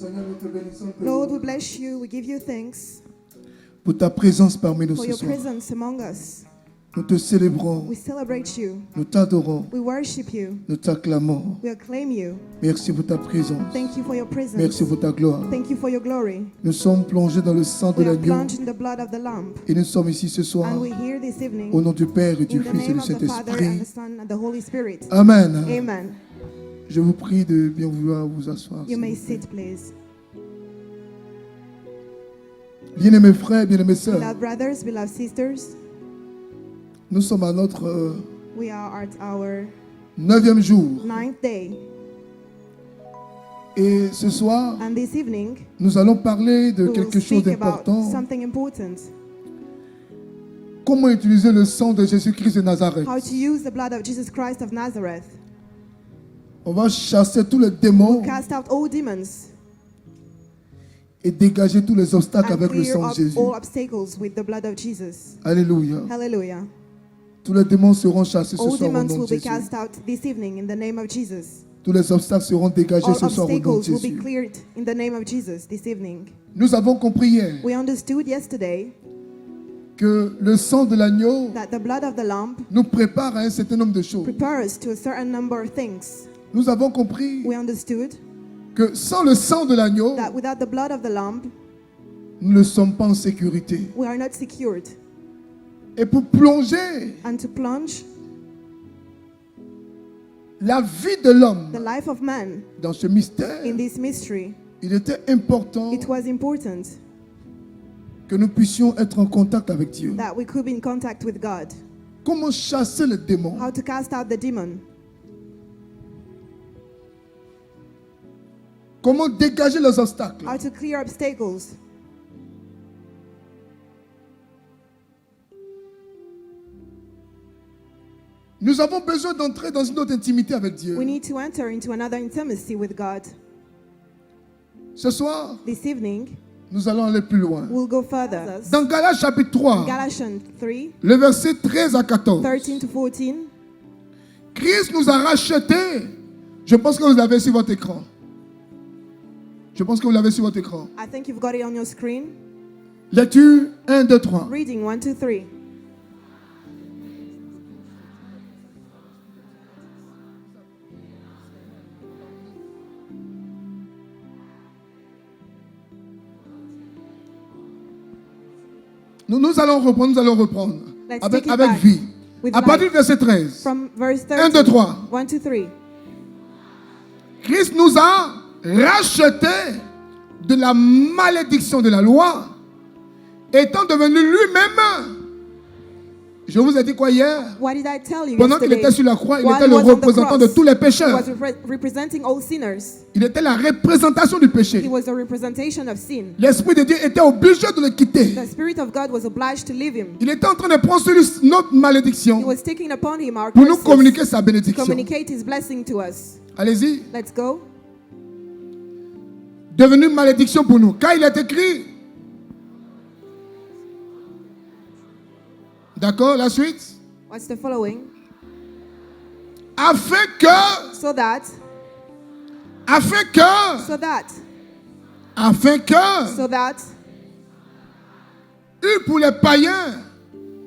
Seigneur, nous te bénissons Lord, we bless you. We give you thanks pour ta présence parmi nous for ce your soir. presence among us. Nous te célébrons, We celebrate you. nous t'adorons, We worship you. nous t'acclamons. We acclaim you. Merci pour ta présence. Thank you for your presence. Merci pour ta gloire. Thank you for your glory. Nous sommes plongés dans le sang de We are l'agneau plunged in the blood of the Lamb. et nous sommes ici ce soir And we're here this evening au nom du Père et in du the Fils et name du of the Father and the Saint-Esprit. Son and the Holy Spirit. Amen. Amen. Je vous prie de bien vouloir vous asseoir. You s'il may vous plaît. sit, please. Bien-aimés frères, bien-aimées sœurs, Beloved brothers, beloved sisters, nous sommes à notre we are at our 9e jour. 9th day. Et ce soir, And this evening, nous allons parler de we will quelque chose speak about d'important. something important. Comment utiliser le sang de Jésus-Christ de Nazareth. How to use the blood of Jesus Christ of Nazareth. On va chasser tous les démons Cast out all demons et dégager tous les obstacles and avec le clear sang de up Jésus. all obstacles with the blood of Jesus. Alléluia. Hallelujah. Tous les démons seront chassés ce All soir au demons nom de will be Jésus. cast out this evening in the name of Jesus. Tous les obstacles seront dégagés All ce soir au nom de obstacles will be Jésus. cleared in the name of Jesus this evening. Nous avons compris hier We understood yesterday que le sang de l'agneau that the blood of the Lamb nous prépare à un certain nombre de choses. prepares us to a certain number of things. Nous avons compris We understood que sans le sang de l'agneau, that without the blood of the Lamb, nous ne sommes pas en sécurité. we are not secured. Et pour plonger And to plunge la vie de l'homme the life of man dans ce mystère, in this mystery, il était important it was important que nous puissions être en contact avec Dieu. that we could be in contact with God. Comment chasser le démon? How to cast out the demon. Comment dégager les obstacles? How to clear obstacles. Nous avons besoin d'entrer dans une autre intimité avec Dieu. We need to enter into another intimacy with God. Ce soir, This evening, nous allons aller plus loin. we'll go further. Dans Galates chapitre 3, Galatians 3, le verset 13 à 14. 13 to 14. Christ nous a rachetés. Je pense que vous l'avez sur votre écran. Je pense que vous l'avez sur votre écran. I think you've got it on your screen. Lecture 1, 2, 3. Reading 1, 2, 3. Nous allons reprendre. Let's Avec, take it avec back vie. with À partir life. du verset 13. From verse 1, 2, 13. 3. 1, 2, 3. Christ nous a rachetés de la malédiction de la loi, étant devenu lui-même. Je vous ai dit quoi hier? What did I tell you Pendant qu'il yesterday? était sur la croix, il While était he le was on the représentant de cross, tous les He pécheurs. was representing all sinners. Il était la représentation du He péché. was a representation of sin. L'Esprit de Dieu était obligé de le quitter. The Spirit of God was obliged to leave him. Il était en train de prendre sur lui notre He malédiction was taking upon him our pour nous curses communiquer sa to bénédiction. communicate his blessing to us. Allez-y. Let's go. Devenu malédiction pour nous. Car il est écrit. D'accord, la suite. What's the following? Afin que, So that, eut pour les païens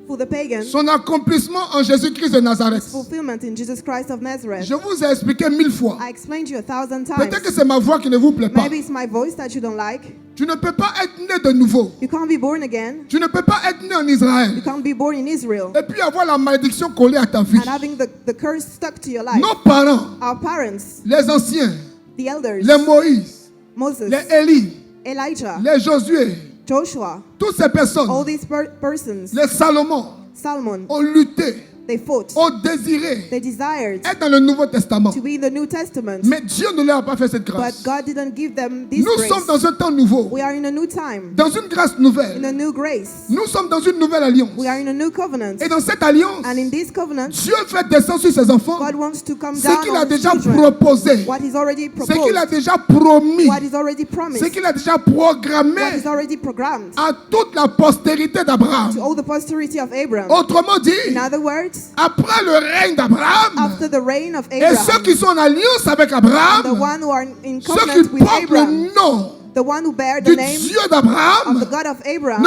for the pagans, son accomplissement en Jésus-Christ de Nazareth. fulfillment in Jesus Christ of Nazareth. Je vous ai expliqué 1000 fois. I explained to you 1,000 Peut-être que times. c'est ma voix qui ne vous plaît pas. Maybe it's my voice that you don't like. Tu ne peux pas être né de nouveau. You can't be born again. Tu ne peux pas être né en You Israël can't be born in Israel et puis avoir la malédiction collée à ta vie. and having the curse stuck to your life. Nos parents, Our parents, les anciens, the elders, les Moïse, Moses, les Élie, Elijah, les Josué, Joshua, toutes ces personnes, all these persons, les Salomon, Solomon, ont lutté, they fought, ont désiré they desired être dans le Nouveau Testament. to be in the New Testament, Mais Dieu ne leur a pas fait cette but grâce. God didn't give them this Nous sommes grace. dans un temps nouveau, We are in a new time, dans une grâce in nouvelle. a new grace. Nous sommes dans une nouvelle alliance. We are in a new covenant. Et dans cette alliance, And in this covenant, Dieu fait descendre sur ses enfants God wants to come ce down qu'il a on his déjà children. proposé, What He's already ce qu'il a proposed, déjà promis, what He's already ce promised, qu'il a déjà what programmé He's already programmed à toute la postérité to d'Abraham. all the posterity of Abraham. Autrement In dit, other words, après le règne d'Abraham, after the reign of et ceux Abraham, qui sont en alliance avec the Abraham, one who are in ceux qui covenant with portent Abraham, le nom the one who bear the du name Dieu of the d'Abraham, God of Abraham,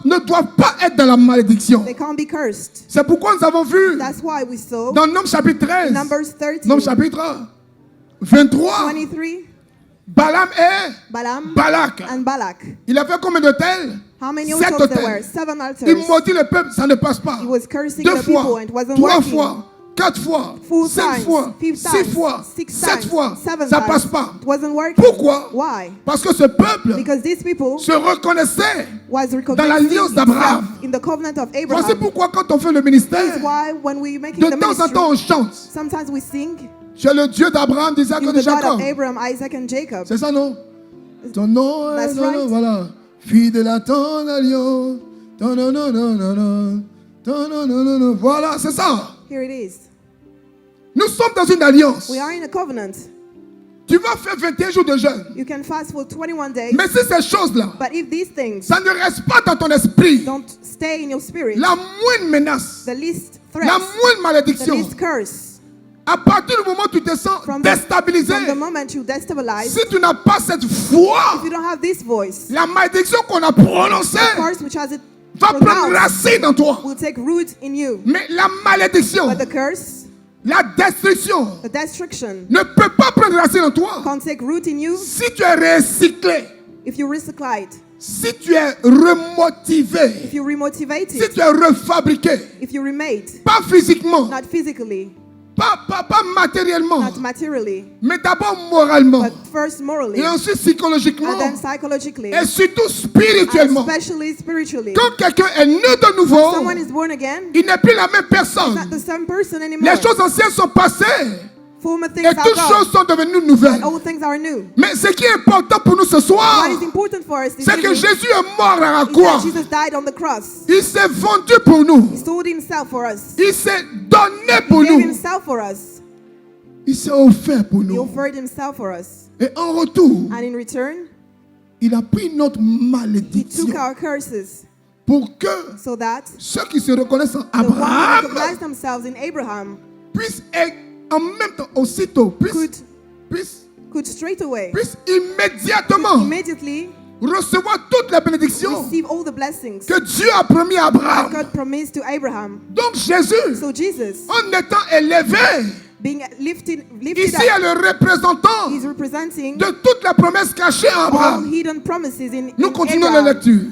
ne doivent pas être dans la malédiction. they can't be cursed. C'est pourquoi nous avons vu That's why we saw dans Nombre chapitre 13, in Numbers 13, Nombre chapitre 23, 23, Balaam et Balaam Balak. and Balak. Il a fait combien d'autels? How many 7 altars there were? autels. 7 altars. Il maudit le peuple, ça ne passe pas. He was cursing 2 the people fois, and it wasn't 3 working. fois, 4 fois, 4 5 times, fois, 5 6 times, fois, 6 7 times, fois, 7 ça times. passe pas. It wasn't working. Pourquoi? Why? Parce que ce peuple Because these people se reconnaissait was dans l'alliance recognizing d'Abraham. itself in the covenant of Voici Abraham. pourquoi quand on fait le This ministère, is why when we make de the temps en temps on ministry, chante. sometimes we sing, Tu es le Dieu d'Abraham, d'Isaac et "You're de the God Jacob. of Abraham, Isaac, and Jacob." C'est ça, non? Ton nom est That's non, non, right. voilà. Fidèle à ton alliance. Ton non, non, non, non, non. Ton non, non, non, non. Voilà, c'est ça. Here it is. Nous sommes dans une alliance. We are in a covenant. Tu vas faire 21 jours de jeûne. You can fast for 21 days, Mais si ces choses-là, but if these things ça ne reste pas dans ton esprit, don't stay in your spirit, la moindre menace, the least la threat, moindre the malédiction, least curse, à partir du moment où tu te sens from déstabilisé, the moment you destabilize, si tu n'as pas cette foi, if you don't have this voice, la malédiction qu'on a prononcée curse which has it va prendre pronounced racine en toi. will take root in you. Mais la malédiction, But the curse, la destruction the destruction, ne peut pas prendre racine en toi can't take root in you si tu es recyclé, if you recycle it, si tu es remotivé, if you remotivate si it, tu es refabriqué, if you remade, pas physiquement, not physically, pas matériellement, not materially, mais d'abord moralement, but first morally, et ensuite psychologiquement, and then psychologically, et surtout and spirituellement. especially spiritually. Quand quelqu'un est né de nouveau, Someone is born again, il n'est plus la même personne. it's not the same person anymore. Les choses anciennes sont passées Former things et are toutes gone, choses sont devenues nouvelles. and all things are new. Mais ce qui est important pour nous ce soir, What is important for us this c'est que evening Jésus est mort à la is croix. that Jesus died on the cross. Il s'est vendu pour nous. He sold himself for us. Il s'est donné He pour gave nous. himself for us. Il s'est offert pour He nous. offered himself for us. Et en retour, And in return, il a pris notre he malédiction took our curses pour que so that ceux qui se reconnaissent en the one who Abraham recognized themselves in Abraham puissent en même temps, aussitôt, could straight away, puissent immédiatement immediately recevoir toutes les bénédictions receive all the blessings que Dieu a promis à Abraham. God promised to Abraham. Donc Jésus, So Jesus, en étant élevé, being lifted ici up, est le représentant is representing de toutes les promesses cachées à all Abraham. hidden promises in Nous continuons la Abraham. lecture.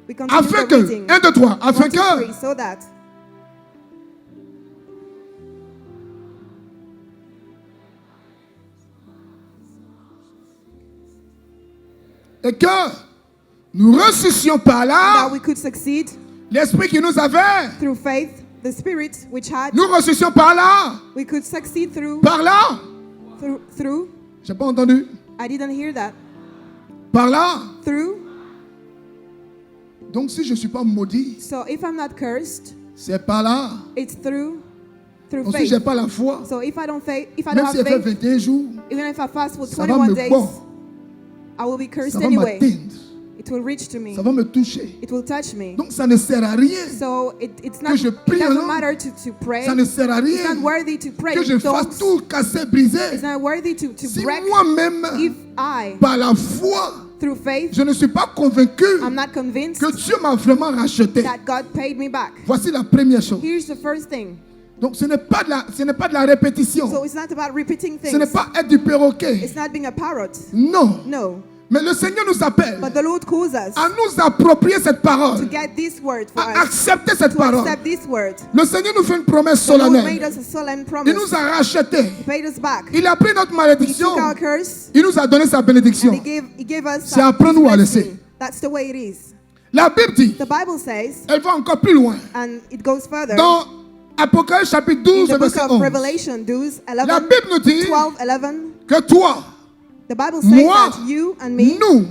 We continue Afin the que, reading. 1, 2, 3, afin 1, 2, que 3, so that et que nous ressuscions par that là we could succeed l'esprit qui nous avait. through faith, the spirit which had, Nous ressuscions par là. we could succeed through, Par là. through, J'ai pas entendu. I didn't hear that, Par là. through, Donc si je ne suis pas maudit, so if I'm not cursed, c'est par là. it's through Donc si faith. je n'ai pas la foi, So if I don't même have si elle fait faith, 21 jours, even if I fast for ça va 21 me days, voir. I will be cursed Ça va anyway. m'atteindre. It will reach to me. Ça va me toucher. It will touch me. Donc ça ne sert à rien. So it's Que not. je It prie doesn't alors. matter to pray. Ça ne sert à It's not rien worthy to pray. que je fasse Don't. tout casser, briser. It's not worthy to Si break. moi-même, If I, par la foi, through faith, je ne suis pas convaincu I'm not convinced que Dieu m'a vraiment racheté. that God paid me back. Voici la première chose. Here's the first thing. Donc ce n'est pas de la répétition. So it's not about repeating Ce n'est things. pas être du perroquet. It's not being a parrot. Non. No. Mais le Seigneur nous appelle But the Lord calls us à nous approprier cette to parole, get this word for à us, accepter cette to parole. accept this word. Le Seigneur nous fait une promesse The Lord made solennelle. us a solemn Il promise. nous a rachetés. He paid us back. Il a pris notre He malédiction. took our curse Il nous a donné sa and bénédiction. he gave us C'est après nous à blessing. laisser. That's the way it is. La Bible dit, The Bible says, elle va encore plus loin. and it goes further, Dans Apocalypse chapitre in 12, the book verset of 11. Revelation, 12, La 11, Bible nous dit 12, 11, que toi, the Bible says moi, that you and me, nous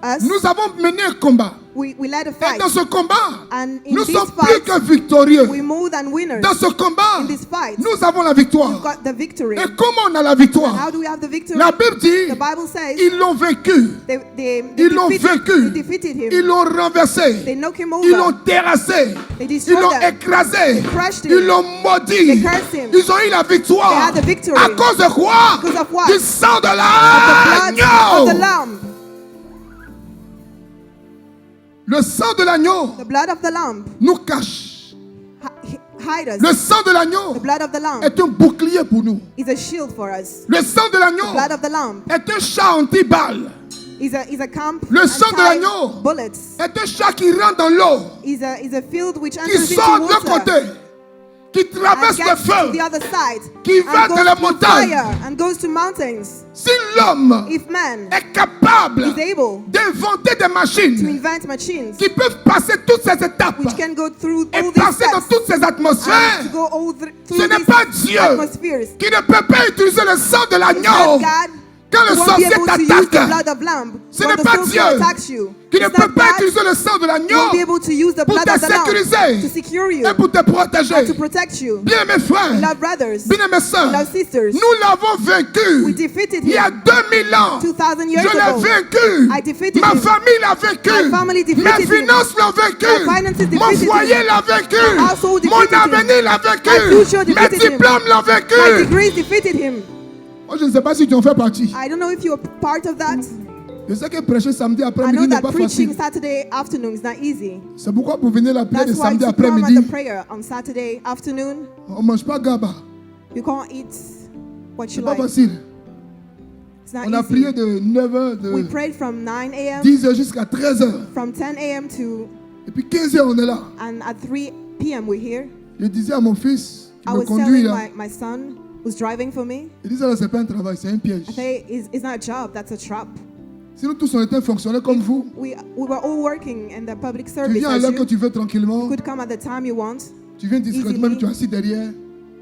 us, avons mené un combat. we led a Et fight. dans ce combat, And in nous this sommes plus fight, que victorieux. we're more than winners. Dans ce combat, In this fight, nous avons la we've victoire. got the victory. Et comment on a la victoire? How do we have the victory? La Bible dit, The Bible says ils l'ont vaincu. they Ils l'ont vaincu. defeated him. Ils l'ont renversé. They knocked him Ils l'ont over. terrassé. They Ils destroyed l'ont them. écrasé. They crushed him. Ils l'ont maudit. They cursed him. Ils ont eu la victoire. They had the victory. À cause de quoi? Because of what? Du sang de The blood of l'agneau. the lamb. Le sang de l'agneau The blood of the lamb nous cache. hide us. Le sang de l'agneau The blood of the lamb est un bouclier pour nous. is a shield for us. Le sang de The l'agneau blood of the lamb est un chat anti-balle. is a camp. Le sang de l'agneau bullets est un chat qui rentre dans l'eau, is a field which qui enters into sort de l'autre water côté, qui and traverse le gets to feu. the other side Qui and va goes dans la through montagne. fire and goes to mountains. Si l'homme If man est capable is able d'inventer des to machines invent machines qui peuvent passer toutes ces étapes which can go through et all these passer dans steps toutes ces and to atmosphères, go all ce through n'est these pas Dieu atmospheres, qui ne peut pas utiliser le sang de it's l'agneau not God quand le who won't be sorcier able to use the t'attaque. blood of lamb Ce when n'est the pas sorcerer Dieu attacks you. qui ne It's peut not pas God utiliser le sang de who won't be l'agneau able to use the pour blood te of the lamb sécuriser to secure you et pour te protéger. and to protect you. Bien mes frères, Beloved brothers, bien mes sœurs, beloved sisters, nous l'avons vaincu we defeated il y a him 2000 ans. 2,000 Je years l'ai ago. vaincu. I defeated Ma him. famille l'a vaincu. My family defeated Mes him. finances l'ont vaincu. My finances Mon defeated foyer him. l'a vaincu. My household Mon defeated him. avenir l'a My vaincu. future Mes defeated him. diplômes l'ont My vaincu. degrees defeated him. Moi, je ne sais pas si tu en fais partie. I don't know if you're part of that. Je sais que prêcher samedi I après-midi know n'est that pas preaching facile. Saturday afternoon is not easy. C'est pourquoi pour venir la prière de That's why samedi to come at après-midi, the prayer on Saturday afternoon, on ne mange pas gaba. you can't eat what C'est you pas like. facile. It's not On a easy. prié de 9h, We de prayed from 9 a.m., 10h jusqu'à 13h. from 10 a.m. to, Et puis 15h, on est là. and at 3 p.m. we're here. Je disais à mon fils, qui I me was conduit telling là, my son who's driving for me, il disait là, c'est pas un travail, c'est un piège. I say, it's not a job, that's a trap. Si nous tous on était fonctionnaires comme vous, We were all working in the public tu service viens à as l'heure que you. tu veux tranquillement, Could come at the time you want tu viens discrètement, easily. tu es assis derrière,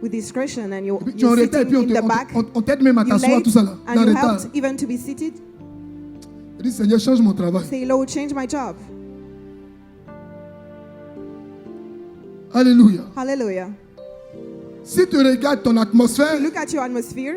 with discretion and et puis tu es en you're retard, et puis sitting in the back. on t'aide même à You're t'asseoir, late tout ça là, and dans you le retard. helped even to be seated. Il dit, Seigneur, change mon travail. Say, Lord, change my job. Alléluia. Hallelujah. Si tu regardes ton atmosphère, Look at your atmosphere.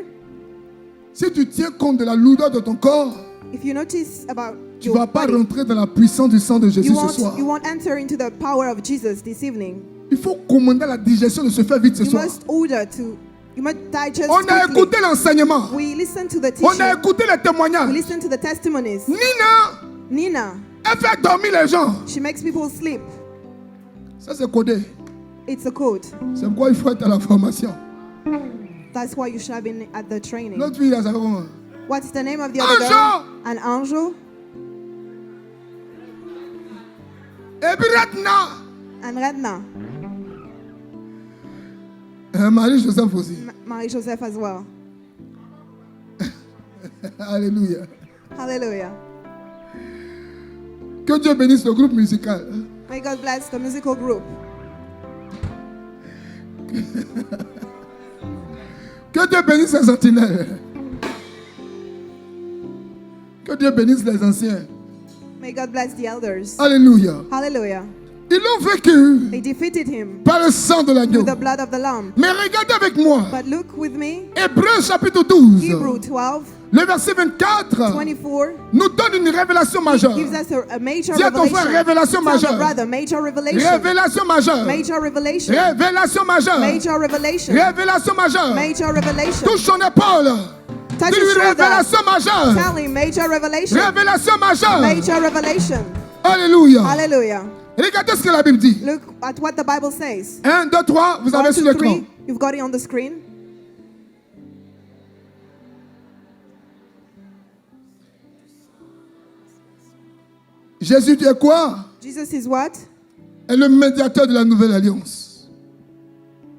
si tu tiens compte de la lourdeur de ton corps, If you notice about tu ne your vas pas body, rentrer dans la puissance du sang de Jésus ce soir. you won't enter into the power of Jesus this evening. Il faut commander la digestion de se faire vite ce You soir. must digest On a quickly. écouté l'enseignement. We listen to the On a teaching. écouté les We témoignages. listen to the testimonies. Nina, Nina, elle fait dormir les gens. she makes people sleep. Ça, c'est codé. It's a code. C'est pourquoi il faut être à la formation. That's why you should have been at the training. L'autre fille, là, ça fait comment? What's the name of the other Anjo. girl? An Anjo Et puis Ratna. and Radna. Marie-Joseph aussi. Marie-Joseph as well. Alléluia. Hallelujah. Que Dieu bénisse le groupe musical. May God bless the musical group. Que Dieu bénisse les sentinelles. Que Dieu bénisse les anciens. May God bless the elders. Alléluia. Hallelujah. Ils l'ont vécu They defeated him par le sang de l'agneau. with the blood of the Lamb. Mais regardez avec moi. But look with me, Hébreux chapitre 12. Hebrew 12, Le verset 24 24 nous donne une révélation majeure. gives us a major Dis à ton frère, révélation revelation. Tell majeure. your brother, major revelation. Révélation majeure. Major revelation. Révélation majeure. Major revelation. Révélation majeure. Major revelation. Touche son épaule. Touch Dis-lui his shoulder. révélation majeure. Tell him, major revelation. Révélation majeure. Major revelation. Alléluia. Hallelujah. Regardez ce que la Bible dit. Look at what the Bible says. 1, 2, 3, vous avez 1, sur 2, l'écran. 3. You've got it on the screen. Jésus dit quoi? Jesus is what? Est le médiateur de la nouvelle alliance.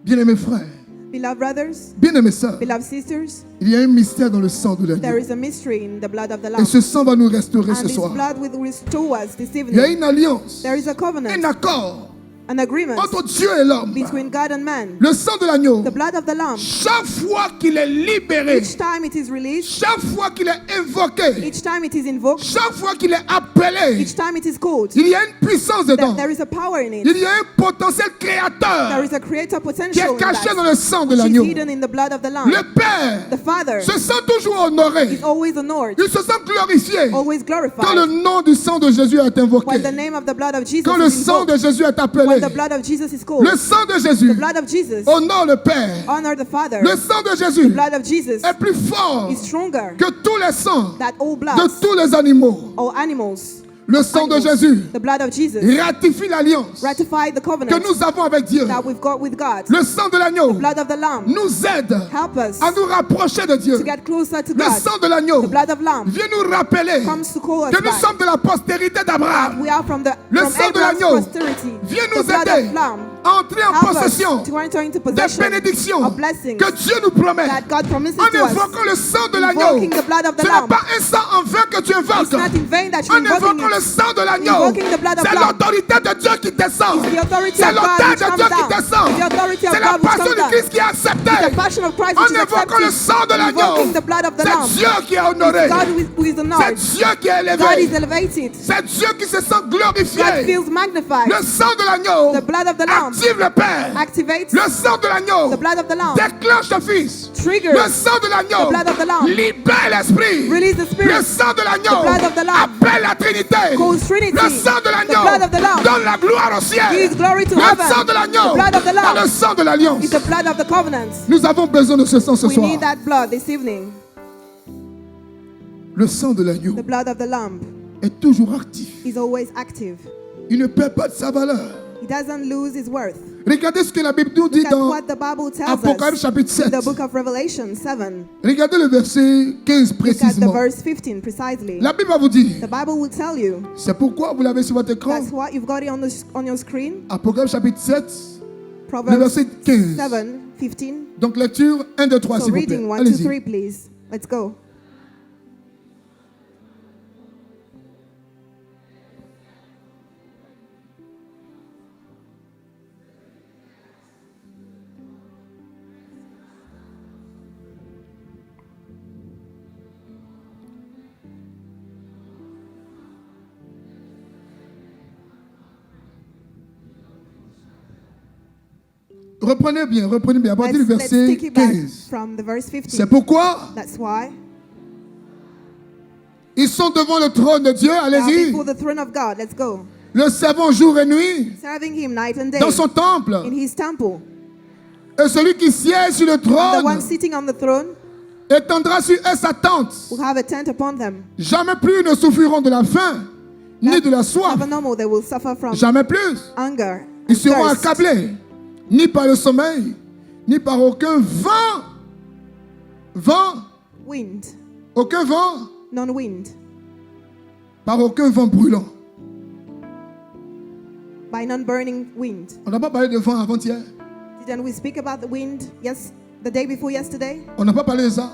Bien-aimés frères, Beloved brothers, bien-aimés sœurs, beloved sisters, il y a un mystère dans le sang de there l'agneau. is a mystery in the blood of the Et Lamb. ce sang va nous restaurer And ce this soir. blood will restore us this Il y a evening. une alliance, There is a un covenant, accord an agreement entre Dieu et l'homme. between God and man. Le sang de l'agneau, The blood of the lamb. chaque fois qu'il est libéré, Each time it is released, chaque fois qu'il est invoqué, each time it is invoked, chaque fois qu'il est appelé, each time it is called, il y a une puissance dedans. there is a power in it. Il y a un potentiel There créateur is a creator qui potential est in caché dans that, le sang de which is l'agneau. hidden in the blood of the lamb. Le Père The Father se sent toujours honoré. is always honored, Il se sent glorifié always quand le glorified. nom du sang de Jésus est invoqué. When the name of the blood of Jesus Quand le is sang de invoked, Jésus est appelé. when the blood of Jesus is called, Le sang de Jésus the blood of Jesus honore le Père. honor the Father. Le sang de Jésus The blood of Jesus est plus fort is stronger que tous les sangs than all de bloods, tous les animaux. all animals. Le sang de Animals. Jésus The blood of Jesus ratifie l'alliance ratify the que covenant nous avons avec Dieu. that we've got with God. Le sang de l'agneau Blood of the lamb nous aide help us à nous rapprocher de Dieu. to get closer to Le God. sang de l'agneau The blood of lamb vient nous rappeler comes to call us que nous back. sommes de la postérité d'Abraham. We are from Le from sang de Abraham's l'agneau posterity. Viens The nous blood aider of lamb à entrer en help us possession to enter into des possession bénédictions of blessings que Dieu nous promet. that God promises En to us. invoquant le sang de l'agneau, Invoking the blood of the ce n'est lamb. pas un sang en vain que tu invoques. It's not in vain that you're En invoking invoquant le it. sang de l'agneau, Invoking the blood of c'est lamb. l'autorité de Dieu qui descend. It's the authority C'est of God l'autel which de comes Dieu qui down. descend. The authority of C'est la God which passion comes du down. Christ qui est acceptée. The passion of Christ En which is invoquant le accepted. sang de l'agneau, Invoking the blood of the c'est lamb. Dieu qui est honoré. God who is C'est honored. Dieu qui est God is élevé. elevated. C'est Dieu qui se sent God glorifié. feels magnified. Le sang de l'agneau The blood of the lamb active le Père. activates Le sang de l'agneau the blood of the lamb. déclenche le Fils. Triggers Le sang de l'agneau the blood of the lamb. libère l'esprit. Release the spirit. Le sang de l'agneau The blood of the lamb. appelle la Trinité. Calls Trinity. Le sang de The blood of the l'agneau lamb donne la gloire au ciel. gives glory to Le heaven. sang de l'agneau The blood of the lamb est le sang de l'alliance. is the blood of the covenant. Nous avons besoin de ce sang ce We soir. need that blood this evening. Le sang de l'agneau The blood of the lamb est toujours actif. is always active. Il ne perd pas de sa valeur. He doesn't lose his worth. Regardez ce que la Bible nous dit Look at dans what the Bible tells Apocalypse us chapitre in 7. the book of Revelation 7. Regardez le verset 15 Look at the précisément. verse 15 precisely. La Bible va vous dire, The Bible will tell you. c'est pourquoi vous l'avez sur votre écran. That's what you've got it on your screen. Apocalypse chapitre 7, le Proverbs verset 15. 7, 15. Donc lecture 1, 2, 3 So s'il vous plaît. reading 1, 2, Allez-y. 3, please. Let's go. Reprenez bien, à partir du Let's verset take it back 15. from the verse 15. C'est pourquoi That's why. ils sont devant le trône de Dieu, Now allez-y, before the throne of God, let's go. le servant jour et nuit, Serving him night and day dans son temple. in his temple. Et celui qui siège sur le The one trône sitting on the throne étendra sur eux sa tente. will have a tent upon them. Jamais plus ils ne souffriront de la faim, ni de la soif. Never no more they will suffer from Jamais plus. hunger Ils and seront thirst. accablés, ni par le sommeil, ni par aucun vent. Wind, Aucun vent, non-wind, par aucun vent brûlant. by non-burning wind. On n'a pas parlé de vent avant-hier. Didn't we speak about the wind the day before yesterday? On n'a pas parlé de ça.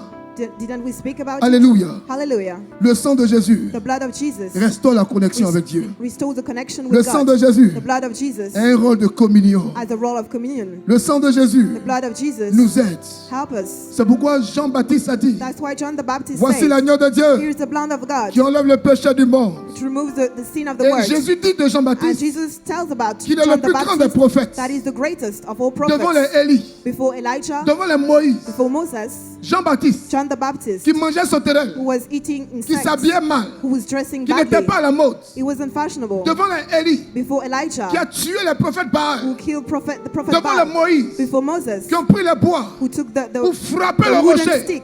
Didn't we speak about it? Alléluia. Hallelujah. Le sang de Jésus The blood of Jesus restaure la connexion avec Dieu. restores the connection Le with sang God. de Jésus The blood of Jesus a un rôle de communion. has a role of communion. Le sang de Jésus The blood of Jesus nous aide. help us. C'est pourquoi Jean-Baptiste a dit, That's why John the Baptist voici said, l'agneau de Dieu here's the blood of God qui enlève le péché du monde. which removes the sin of the Et world. Jésus dit de And Jean-Baptiste Jesus tells about qu'il est le John the plus grand des Baptist prophètes. that is the greatest of all Devant les prophets. Élie, Before Elijah, devant les Moïse, before Moses, Jean-Baptiste John the Baptist, qui mangeait sauterelle, who was eating qui insects, s'habillait mal, who was dressing qui n'était badly, pas à la mode. it wasn't fashionable. Devant les Élie, Before qui Elijah, a tué les prophètes who Baal. killed the prophet Devant les Baal. Moïse, Before Moses, qui ont pris le bois who took pour frapper le the wooden rocher. stick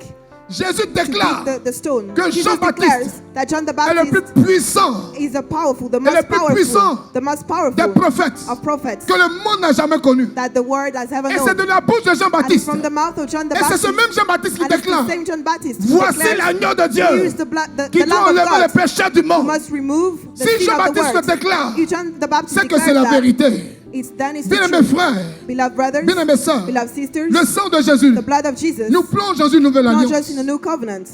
Jésus to déclare beat the stone. que Jesus Jean-Baptiste declares that John the est le Baptist plus puissant is the powerful, the le most plus puissant powerful, the most des powerful prophètes of prophets que le monde n'a jamais connu. that the world has ever Et known. c'est de la bouche de And it's Jean-Baptiste. from the mouth of John the Et c'est Baptist. ce même Jean-Baptiste qui And it's the déclare, same John Baptist who voici declares, l'agneau de here's Dieu the qui doit Lamb enlever le of God péché du who monde. must remove the Si sin of the Jean-Baptiste le world. déclare, If John the Baptist c'est que c'est declares la that, vérité. then it's the Bien-aimés truth. frères, Beloved brothers, bien-aimés sœurs, beloved sisters, le sang de Jésus the blood of Jesus nous plonge dans une nouvelle plonges us alliance. in a new covenant.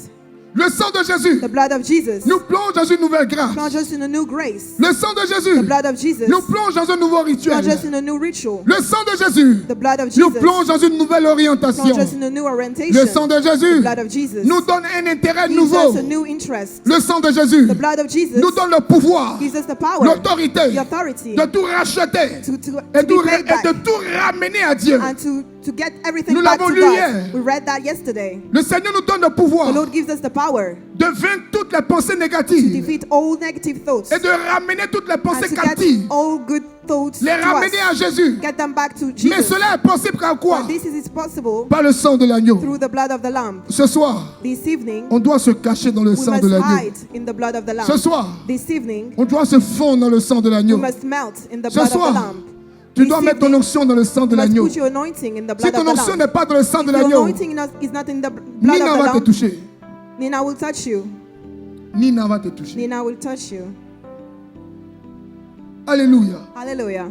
Le sang de Jésus The blood of Jesus nous plonge dans une nouvelle grâce. plunge us in a new grace. Le sang de Jésus The blood of Jesus nous plonge dans un nouveau rituel. plunge us in a new ritual. Le sang de Jésus The blood of nous Jesus plonge dans une nouvelle orientation. plunge us in a new orientation. Le sang de Jésus The blood of Jesus nous donne un intérêt gives nouveau. us a new interest. Le sang de Jésus The blood of Jesus nous donne le pouvoir, gives us the power, l'autorité the authority de tout racheter to et be paid back de tout ramener à Dieu. and to get everything Nous back l'avons to lu God. hier. We read that yesterday. Le Seigneur nous donne le pouvoir The Lord gives us the power de vaincre toutes les pensées to négatives defeat all negative thoughts et de ramener toutes les and pensées to get captives, all good thoughts les to ramener à us. Jésus. Get them back to Mais Jesus. cela est possible par quoi? But this is possible Par le sang de l'agneau. through the blood of the Lamb. Ce soir, This evening, on doit se cacher dans le we sang must de l'agneau. hide in the blood of the Ce Lamb. soir, This evening, on doit se fondre dans le sang de we l'agneau. must melt in the Ce blood of the soir, Lamb. tu dois mettre ton onction dans le sang de You must l'agneau. put your anointing in the Si blood ton of the onction Lamb. n'est pas dans le sang de If your l'agneau, anointing is not in the blood Nina of the va te Lamb, toucher. Nina will touch you. Nina va te toucher. Nina will touch you. Alléluia. Hallelujah.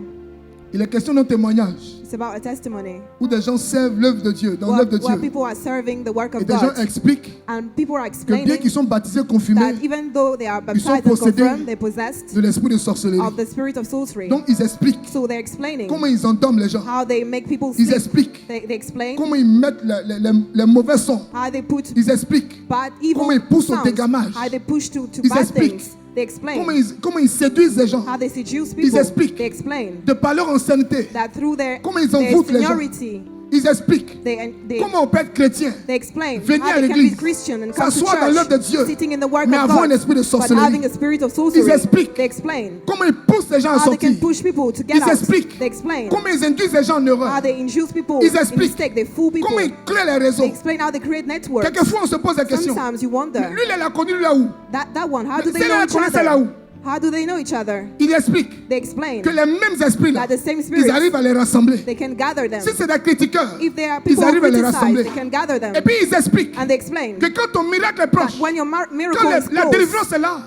Il est question d'un témoignage It's about a testimony où des gens servent l'œuvre de Dieu, dans l'œuvre de where Dieu. people are serving the work Et of des gens God. expliquent And people are que bien explaining qu'ils sont baptisés, confirmés that even though they are Ils sont baptized and possédés confirmed, they're possessed de l'esprit de sorcellerie. of the spirit of sorcery. Donc ils expliquent So they're explaining comment ils endorment les gens. how they make people Ils sleep. expliquent They explain comment ils mettent les mauvais sons. how they put Ils expliquent bad, evil comment ils poussent au sounds, dégamage. how they push to Ils bad expliquent things. They explain comment ils séduisent les gens. how they seduce Ils people. expliquent They explain de par leur ancienneté. that through their Comment ils envoûtent les gens. seniority, Ils expliquent they comment on peut être chrétien, They explain venir à how they can be l'église, Christian and come to s'asseoir dans l'œuvre de church, Dieu, sitting in the work mais of avoir un God, esprit de but sorcellerie. having a spirit of sorcery. Ils expliquent They explain comment ils poussent les gens à how they can sortir. push people to get Ils out. expliquent They explain comment ils induisent les gens en how erreur. they induce people Ils in expliquent mistake. They fool people. Comment ils créent les They réseaux. explain how they create networks. Quelquefois, on se pose la question. Sometimes you wonder Lui, il a connu là où? that one. How do they Celle-là, know elle each connaissait là où? other? How do they know each other? Il explique They explain que les mêmes esprits-là, that the same ils spirits, arrivent à les rassembler. they can gather them. Si c'est des critiqueurs, If there are ils people who arrivent à les criticize, rassembler. they can gather them. Et puis ils expliquent And they explain que quand ton miracle est proche, that when your miracle quand is la close, délivrance est là,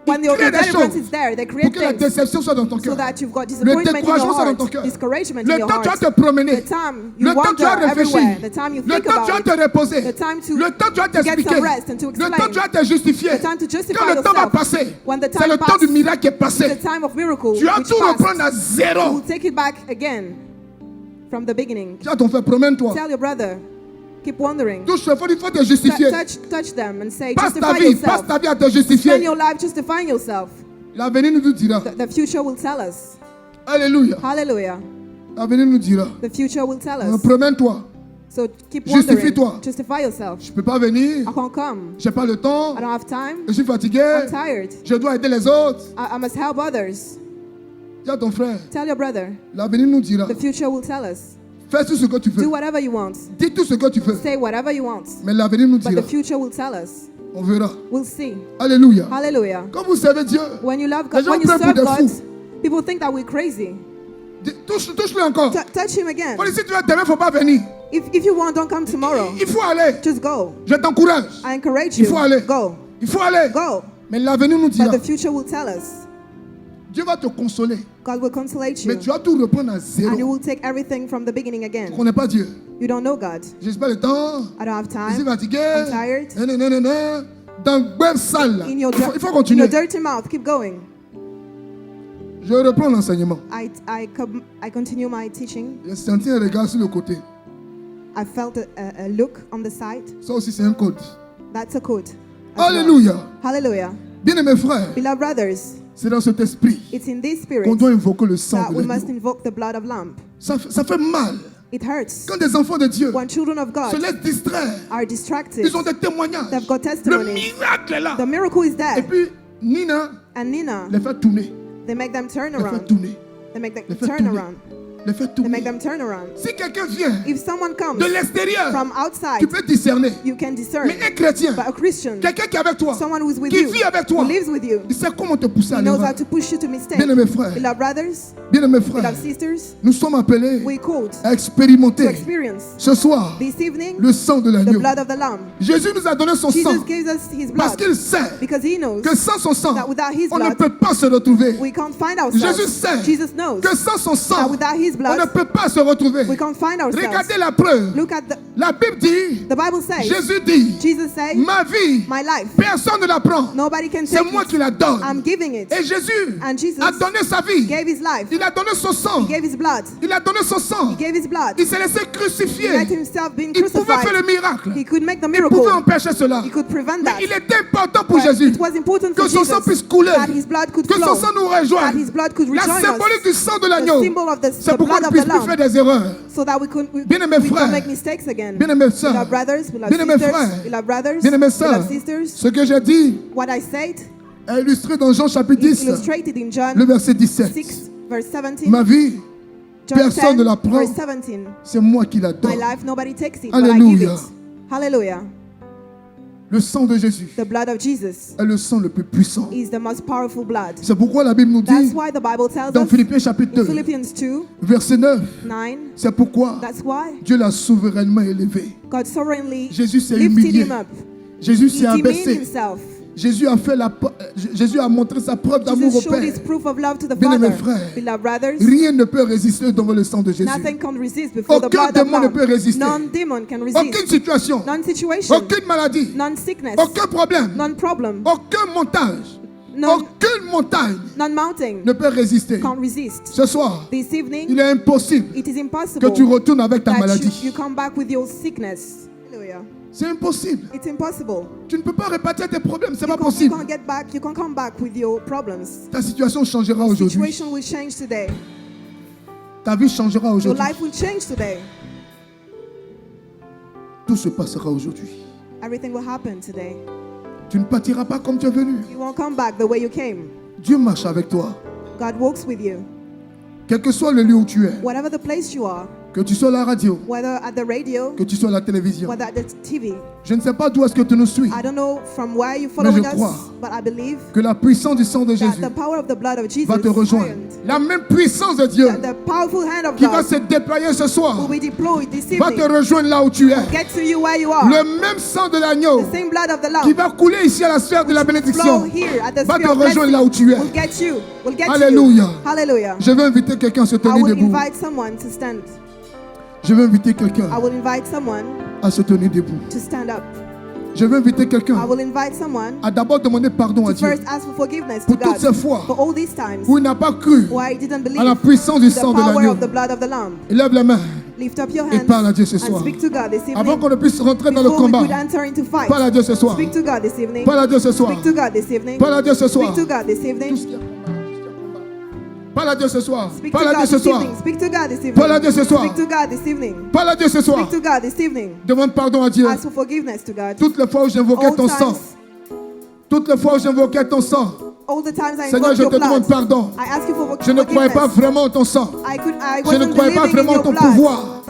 when ils your créent des deliverance choses is there, they pour create que la things déception soit dans ton so cœur. that you've got Le disappointment in your découragement soit dans heart, ton cœur. discouragement in Le your temps tu vas heart. te promener. The time you Le temps tu wander vas réfléchir. everywhere, the time you Le think temps tu vas about te it, reposer. the time to Le temps tu vas get t'expliquer. some rest and to Le temps explain, tu vas te justifier. the time to justify Quand le temps va yourself. passer, When the c'est time le temps pass, du miracle qui est the passé. time of miracle, Tu vas which tout passed, reprendre à you zéro. will take it back again from the beginning. Tu as ton frère, promène-toi. Tell your brother, keep wondering. Touche le fond, il faut te justifier. Touch them and say, Passe ta justify vie, passe yourself. ta vie à te Spend justifier. your life justifying yourself. L'avenir nous dira. The future will tell us. Alléluia. Hallelujah. L'avenir nous dira. The future will tell us. Promène-toi. So keep wondering. Justifie-toi. Justify yourself. Je ne peux pas venir. I can't come. Je n'ai pas le temps. I don't have time. Je suis fatigué. I'm tired. Je dois aider les autres. I must help others. Dis à ton frère. Tell your brother. L'avenir nous dira. The future will tell us. Fais tout ce que tu Do veux. whatever you want. Dis tout ce que tu veux. Say whatever you want. Mais l'avenir nous But dira. the future will tell us. On verra. We'll see. Alléluia. Hallelujah. Quand vous servez Dieu, When you love les God, gens when you prennent pour serve des God, fous. people think that we're crazy. Touche-le encore. Touch him again. Bon, si tu veux demain, il ne faut pas venir. If you want, don't come tomorrow. Il faut aller. Just go. Je t'encourage. I encourage Il you. faut aller. Go. Il faut aller. Go. Mais l'avenir nous dira. But the future will tell us. Dieu va te consoler. God will consolate Mais you. tu vas tout reprendre à And you zéro. will take everything from the beginning Tu ne again. connais pas Dieu. You don't know God. Je n'ai pas le temps. I don't have Je suis time. fatigué. I'm tired. Nanana. Dans le web sale. là. In your, Il faut in continuer. your dirty mouth, keep going. Je reprends l'enseignement. I continue my teaching. J'ai senti un regard sur le côté. I felt a look on the side. Ça aussi, c'est un code. That's a code. as well. Alléluia. Hallelujah. Bien aimés frères, Beloved brothers, c'est dans cet esprit it's in this spirit qu'on doit invoquer le sang that de we must l'agneau. invoke the blood of lamb. Ça fait mal. It hurts Quand des enfants de Dieu when children of se God laissent distraire, are distracted. ils ont des témoignages. They've got Le testimonies. miracle est là. The miracle is Et there. puis, Nina And Nina, les fait tourner. they make them turn Les fait around. tourner. They make them Les fait turn tourner. around. Les fait They tourner. make them turn around. Si quelqu'un vient If someone comes de l'extérieur, from tu outside, peux discerner. you can discern. Mais un chrétien, But a Christian, quelqu'un qui est avec toi, someone who is with qui you, vit avec who toi, lives with you, il sait comment te pousser à he knows how l'erreur. to push you to mistake. Bien aimés frères, Beloved brothers, bien aimés frères, beloved sisters, nous sommes appelés we called à to expérimenter experience ce soir this evening le sang de the l'agneau. blood of the Lamb. Jésus nous a donné son Jesus sang gives us his parce blood qu'il sait because he knows que sans son sang, that without his on ne blood peut pas se retrouver. we can't find Jésus ourselves. sait Jesus knows que sans son that sang, without his his On blood, ne peut pas se retrouver. we can't find ourselves. Regardez la preuve. Look at La Bible dit, the Bible says, Jésus dit, Jesus said, ma vie, my life, personne ne la prend. nobody can C'est take moi it. qui la donne. I'm giving it. Et Jésus And Jesus a donné sa vie. gave his life. Il a donné son sang. He gave his blood. Il a donné son sang. He gave his blood. Il s'est laissé He crucifier. let himself being Il pouvait faire le crucified. miracle. He could make the Il pouvait miracle. empêcher cela. He could prevent Mais that. il était important pour But Jésus it was important que for son sang Jesus puisse couler, that his blood could que son flow, sang nous that rejoigne. his blood could La rejoin symbolique du us, sang de the l'agneau, symbol of c'est the pour qu'on blood ne of puisse the plus faire lamb, des erreurs. so that we Bien-aimés don't frères, make mistakes again. bien-aimés We sœurs, love brothers, we love bien-aimés sisters, frères, we love brothers, bien-aimés we sœurs, love sisters. ce que j'ai dit What I said est illustré dans Jean chapitre is 10, illustrated in John le verset 17. 6, verse 17. Ma vie, John personne 10, ne la prend. verse 17. c'est moi qui la My donne. life, nobody takes it, but I give Alléluia. it. Hallelujah. Le sang de Jésus The blood of Jesus est le sang le plus puissant. is the most powerful blood. C'est pourquoi la Bible nous That's dit why the Bible tells dans us Philippiens chapitre in 2, Philippians 2, verset 9, 9, c'est pourquoi that's why Dieu l'a souverainement élevé. God sovereignly Jésus s'est lifted humilié. him up. Jésus He s'est demeaned abaissé. himself. Jésus a montré sa preuve d'amour Jesus au showed Père. his proof of love to the Bien-aimés Father. frères, Beloved brothers, rien ne peut résister devant le sang de Jésus. nothing can resist before the Aucun blood of démon ne Lamb. peut résister. None demon can Aucune resist. situation, None situation, aucune maladie, none sickness, aucun problème, none problem, aucun montage, none, aucune montagne none mountain ne peut résister. can resist. Ce soir, This evening, il est impossible it is que impossible tu retournes avec ta that maladie. you come back with your sickness. Hallelujah. C'est impossible. It's impossible. Tu ne peux pas répartir tes problèmes, c'est pas You possible. can't get back. You can't come back with your problems. Ta situation changera The aujourd'hui. situation will change today. Ta vie changera Your aujourd'hui. life will change today. Tout se passera aujourd'hui. Everything will happen today. Tu ne partiras pas comme tu es venu. You won't come back the way you came. Dieu marche avec toi. God walks with you. Quel que soit le lieu où tu es, Whatever the place you are, que tu sois à la radio, whether at the radio, que tu sois à la télévision. whether at the TV. Je ne sais pas d'où est-ce que tu nous suis, I don't know from where you're je following crois us, but I believe que la puissance du sang de that Jésus the power of the blood of Jesus va te rejoindre. La même puissance de Dieu that the powerful hand of qui va God se déployer ce soir will be deployed this va te evening. rejoindre là où tu es. Get to you where you are. Le même sang de l'agneau The same blood of the qui Lamb va couler ici à la sphère de la flow bénédiction here at the va te sphere of rejoindre là où blessing tu es. will get you. Will get to Alléluia. you. Hallelujah. Je vais inviter quelqu'un à se I tenir will debout. invite someone to stand. Je vais inviter quelqu'un I will invite someone à se tenir debout. to stand up. Je vais inviter I quelqu'un will invite someone à d'abord demander pardon à to Dieu first ask for forgiveness to pour toutes God ces fois for all these times où il n'a pas cru where he didn't à la believe puissance du the sang de power l'agneau. of the blood of the Lamb. Lève les mains Lift up your et hands parle à Dieu ce and soir. speak to God this Avant evening. qu'on ne puisse rentrer dans le Before we combat, could enter into fight, parle à Dieu ce soir. speak to God this evening. Parle à Dieu ce soir. Speak to God this evening. Parle à Dieu ce soir. Speak to God this Tout evening. ce qui est combat, parle à Dieu ce soir. Speak to Parle à Dieu God ce this soir. evening. Speak to God this evening. Parle à Dieu ce soir. Speak to God this evening. Parle à Dieu ce soir. Speak to God this evening. Demande pardon à Dieu. Ask for forgiveness to God. Toutes les fois où j'invoquais All ton sang, times, toutes les fois où j'invoquais ton sang, all the times I Seigneur, invoked je your te demande blood, pardon. I ask you for Je ne croyais pas forgiveness. vraiment en ton sang. I Je ne wasn't croyais pas believing in vraiment en your ton blood. pouvoir.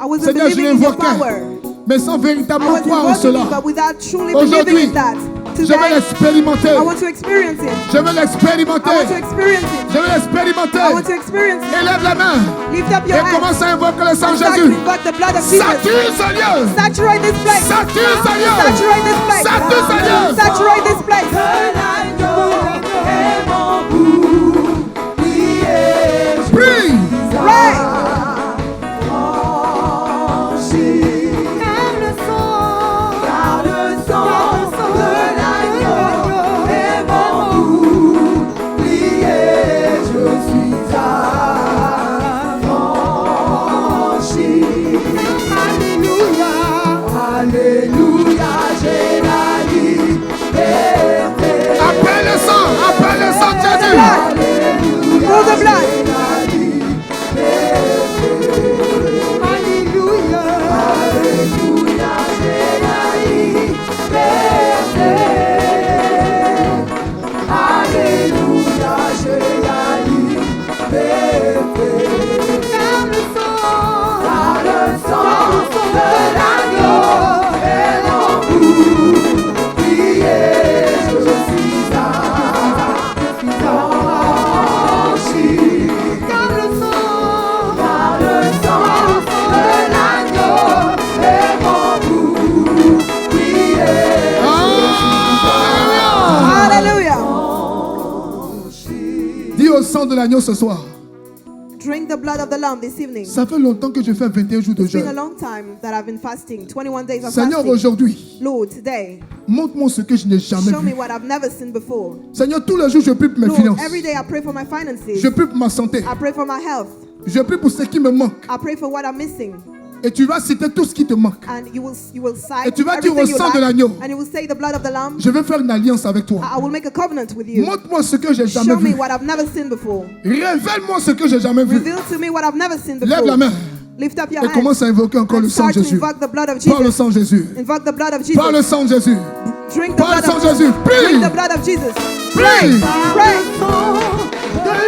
I wasn't Seigneur, je believing in your l'invoquais, power. mais sans I véritablement was croire en invoking cela. it, but without truly Aujourd'hui, believing in that. Je vais Today, l'expérimenter. I want to experience it. Je vais l'expérimenter. I want to experience it. Je vais l'expérimenter. I want to experience it. Élève la main Lift up et your hands. commence à invoquer le sang de Start to Jésus. invoke the blood of Jesus. Sature ce lieu. Saturate this place. Sature ce lieu. Saturate this place. Sature ce lieu. Saturate this place. Prie. Pray. Appelle le sang de Jésus. Through the blood. Dis au sang de l'agneau ce soir. Drink the blood of the Lamb this evening. Ça fait longtemps que je fais 21 jours de It's been a jeûne. long time that I've been fasting. 21 days of Seigneur, fasting. aujourd'hui, Lord, today, montre-moi ce que je n'ai jamais show me vu. what I've never seen before. Seigneur, tous les jours, je prie pour mes Lord, finances. every day I pray for my finances. Je prie pour ma santé. I pray for my health. Je prie pour ce qui me manque. I pray for what I'm missing. Et tu vas citer tout ce qui te manque. And you will cite Et tu vas dire au everything you sang de lack, l'agneau, and you will say the blood of the Lamb. je vais faire une alliance avec toi. I will make a covenant with you. Montre-moi ce que j'ai jamais Show me vu. what I've never seen before. Révèle-moi ce que j'ai jamais vu. Reveal to me what I've never seen Lève before. la main Lift up your et hand commence à invoquer encore and le sang de start to Jésus. invoke the blood of Par le Jesus. sang de Jésus. Invoke the blood of Par le Jesus. sang de Jésus. Drink the Par le blood sang of de Jésus. Prie. Drink the blood of Jesus. Prie. Pray. Prie. Pray.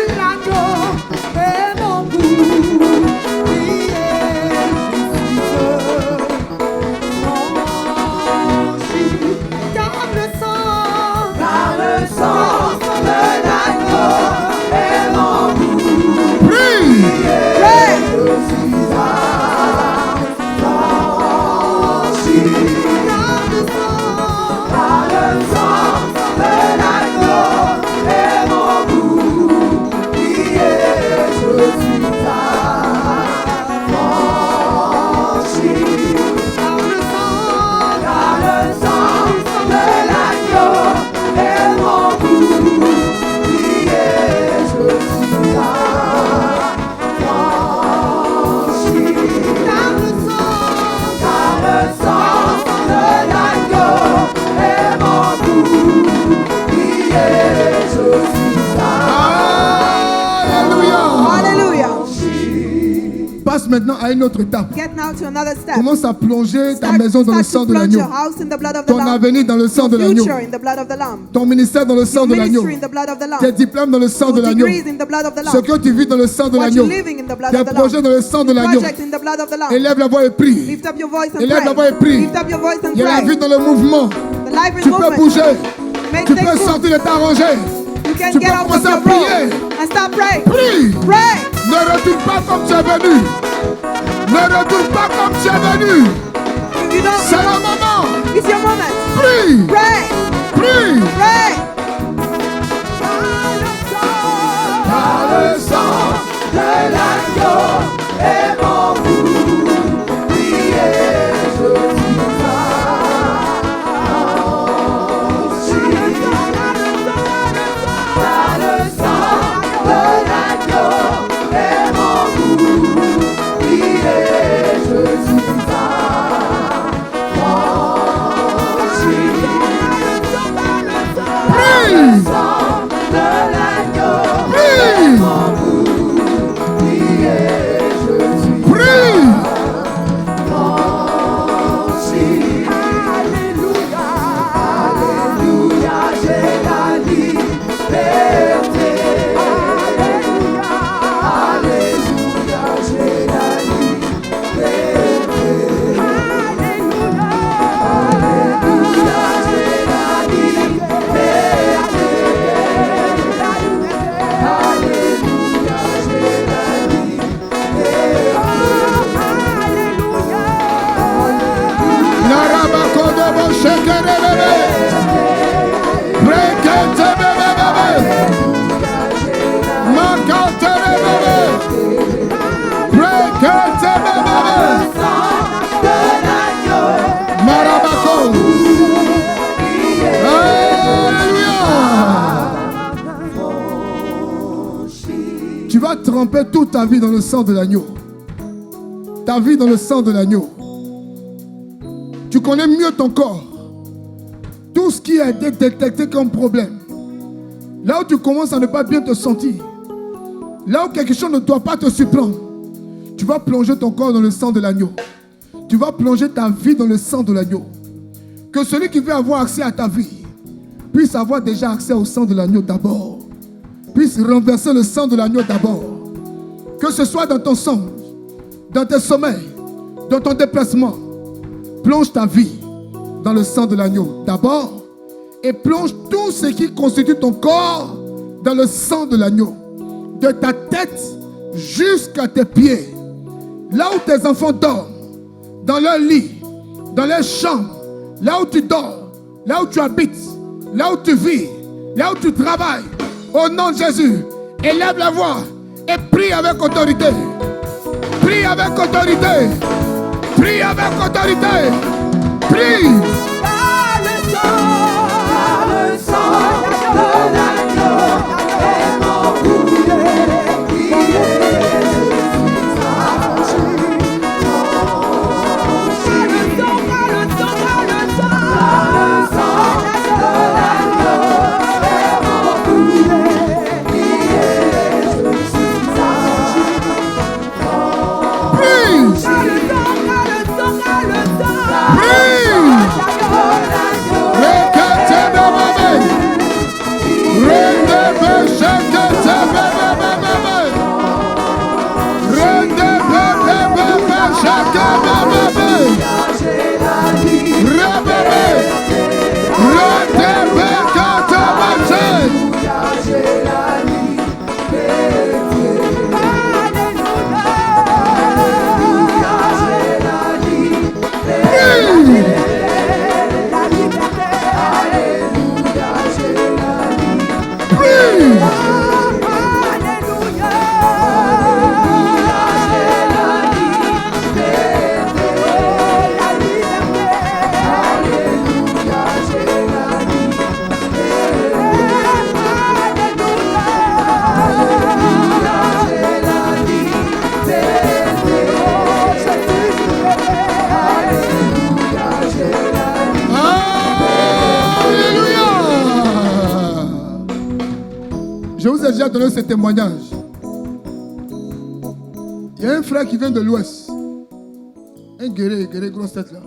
Passe maintenant à une autre étape. Get now to another step. Commence à plonger ta Start- maison dans le start sang to de plunge l'agneau. your house in the blood of the Ton Lamb. avenir dans le sang de Your l'agneau. future in the blood of the Lamb. Ton ministère dans le sang Your de l'agneau. ministry in the blood of the Lamb. Tes diplômes dans le sang de Your l'agneau. degrees in the blood of the Ce Lamb. que tu vis dans le sang de What l'agneau. you're living in the blood Tes of the projets Lamb. dans le sang de l'agneau. Project in the blood of the Lamb. Élève la voix et prie. Lift up your voice and Élève la voix et pray. prie. Lift up your voice and Il y a la vie pray. dans le mouvement. The life in Tu peux movement. bouger. Make Tu things peux move. sortir de t'arranger. You can tu get peux out of commencer à your prier. room and start praying. Prie. Pray. Ne retourne pas comme tu es venu. Ne retourne pas comme tu es venu. You don't. C'est le moment. It's your moment. Prie. Pray. Prie. Pray. Par le sang de l'agneau et mon goût, priez, je suis par le sang de l'agneau et mon goût, priez, je suis Tu vas tremper toute ta vie dans le sang de l'agneau. Ta vie dans le sang de l'agneau. Tu connais mieux ton corps. Tout ce qui a été détecté comme problème. Là où tu commences à ne pas bien te sentir. Là où quelque chose ne doit pas te surprendre. Tu vas plonger ton corps dans le sang de l'agneau. Tu vas plonger ta vie dans le sang de l'agneau. Que celui qui veut avoir accès à ta vie puisse avoir déjà accès au sang de l'agneau d'abord. Puisse renverser le sang de l'agneau d'abord. Que ce soit dans ton songe, dans tes sommeils, dans ton déplacement. Plonge ta vie dans le sang de l'agneau d'abord. Et plonge tout ce qui constitue ton corps dans le sang de l'agneau. De ta tête jusqu'à tes pieds. Là où tes enfants dorment, dans leur lit, dans leur chambre, là où tu dors, là où tu habites, là où tu vis, là où tu travailles. Au nom de Jésus, élève la voix Et prie avec autorité. Prie avec autorité. Prie avec autorité. Prie. Le sang de l'agneau est mon bouclier. Je vous ai déjà donné ce témoignage. Il y a un frère qui vient de l'Ouest. Un guerrier, grosse tête là.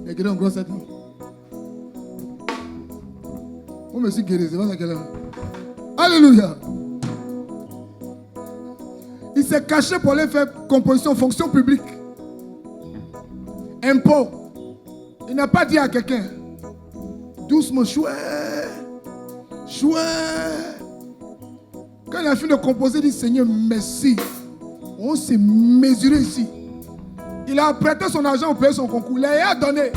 Un guerrier en grosse tête là. Oh, monsieur guerrier, c'est pas ça qu'elle a. Alléluia. Il s'est caché pour aller faire composition, fonction publique. Impôt. Il n'a pas dit à quelqu'un. Doucement, chouette. Chouette. Quand il a fini de composer, il dit Seigneur, merci. On s'est mesuré ici. Il a prêté son argent pour payer son concours. Il a donné.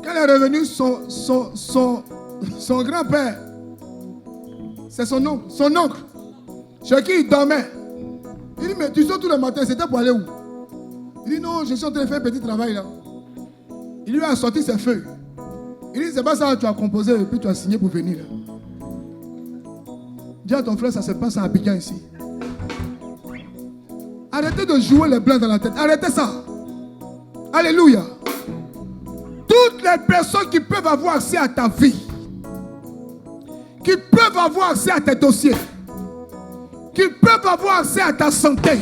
Quand il est revenu, son grand-père, c'est son oncle, chez qui il dormait. Il dit, mais tu sors tous les matins, c'était pour aller où? Il dit, non, je suis en train de faire un petit travail là. Il lui a sorti ses feuilles. Il dit, c'est pas ça que tu as composé et puis tu as signé pour venir. Dis à ton frère, ça se passe à Abidjan ici. Arrêtez de jouer les blancs dans la tête. Arrêtez ça. Alléluia. Toutes les personnes qui peuvent avoir accès à ta vie, qui peuvent avoir accès à tes dossiers, qui peuvent avoir accès à ta santé,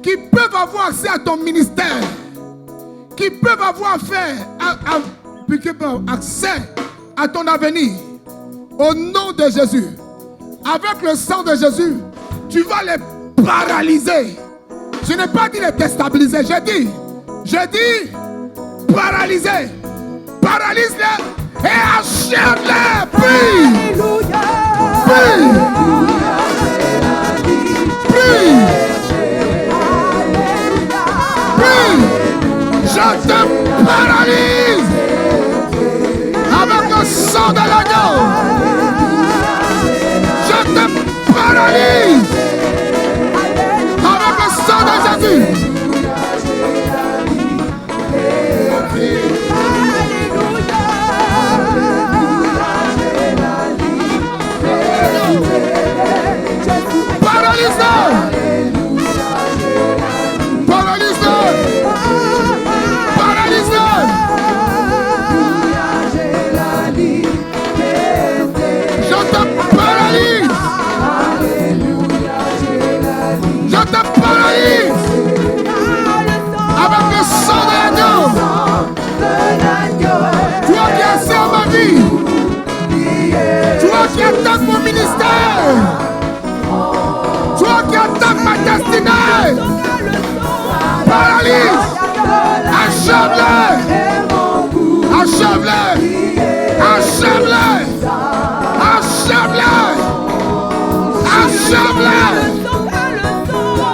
qui peuvent avoir accès à ton ministère, qui peuvent avoir accès à ton avenir, au nom de Jésus, avec le sang de Jésus, tu vas les paralyser. Je n'ai pas dit les déstabiliser, j'ai dit paralyser. Paralyse-les et achève-les. Prie. Prie. Prie. Prie. Je te paralyse avec le sang de l'agneau. Je te paralyse avec le sang de Jésus. Avec le sang de l'agneau. Toi qui as servi ma vie. Toi qui attaques mon ministère. Toi qui attaques ma destinée. Paralyse. Achève-les. Achève-les. Achève-les. Achève-les. Achève-les.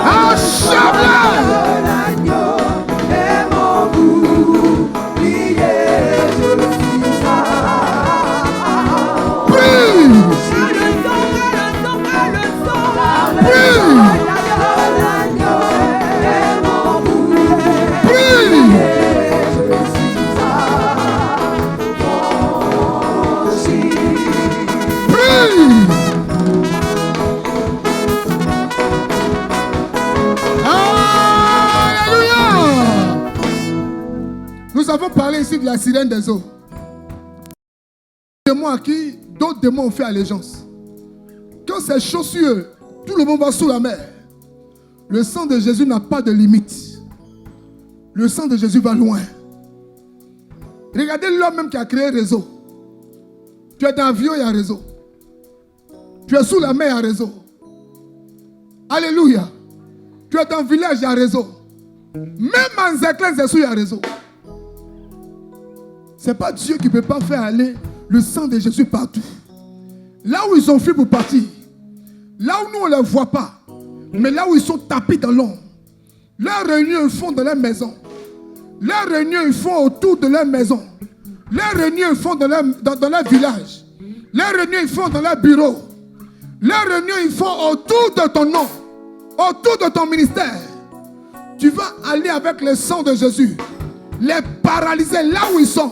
Achève-les. Prie. ici de la sirène des eaux. Démons à qui d'autres démons ont fait allégeance. Quand c'est chaud sur eux, tout le monde va sous la mer. Le sang de Jésus n'a pas de limite. Le sang de Jésus va loin. Regardez l'homme même qui a créé réseau. Tu es dans l'avion, il y a réseau. Tu es sous la mer, il y a réseau. Alléluia. Tu es dans le village, il y a réseau. Même en Zéclès, il y a réseau. Ce n'est pas Dieu qui ne peut pas faire aller le sang de Jésus partout. Là où ils ont fui pour partir, là où nous on ne les voit pas, mais là où ils sont tapis dans l'ombre, leurs réunions ils font dans leur maison. Leurs réunions ils font autour de leur maison. Leurs réunions ils font dans leur village. Leurs réunions ils font dans leur bureau. Leurs réunions ils font autour de ton nom, autour de ton ministère. Tu vas aller avec le sang de Jésus, les paralyser là où ils sont.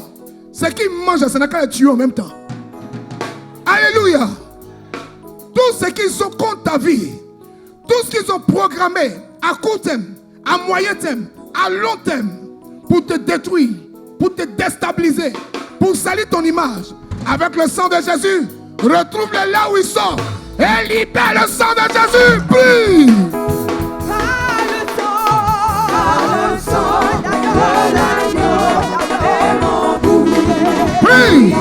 Ce qu'ils mangent, ça n'a qu'à les tuer en même temps. Alléluia. Tout ce qu'ils sont contre ta vie, tout ce qu'ils ont programmé à court terme, à moyen terme, à long terme, pour te détruire, pour te déstabiliser, pour salir ton image, avec le sang de Jésus, retrouve-les là où ils sont et libère le sang de Jésus. Prie. Prie.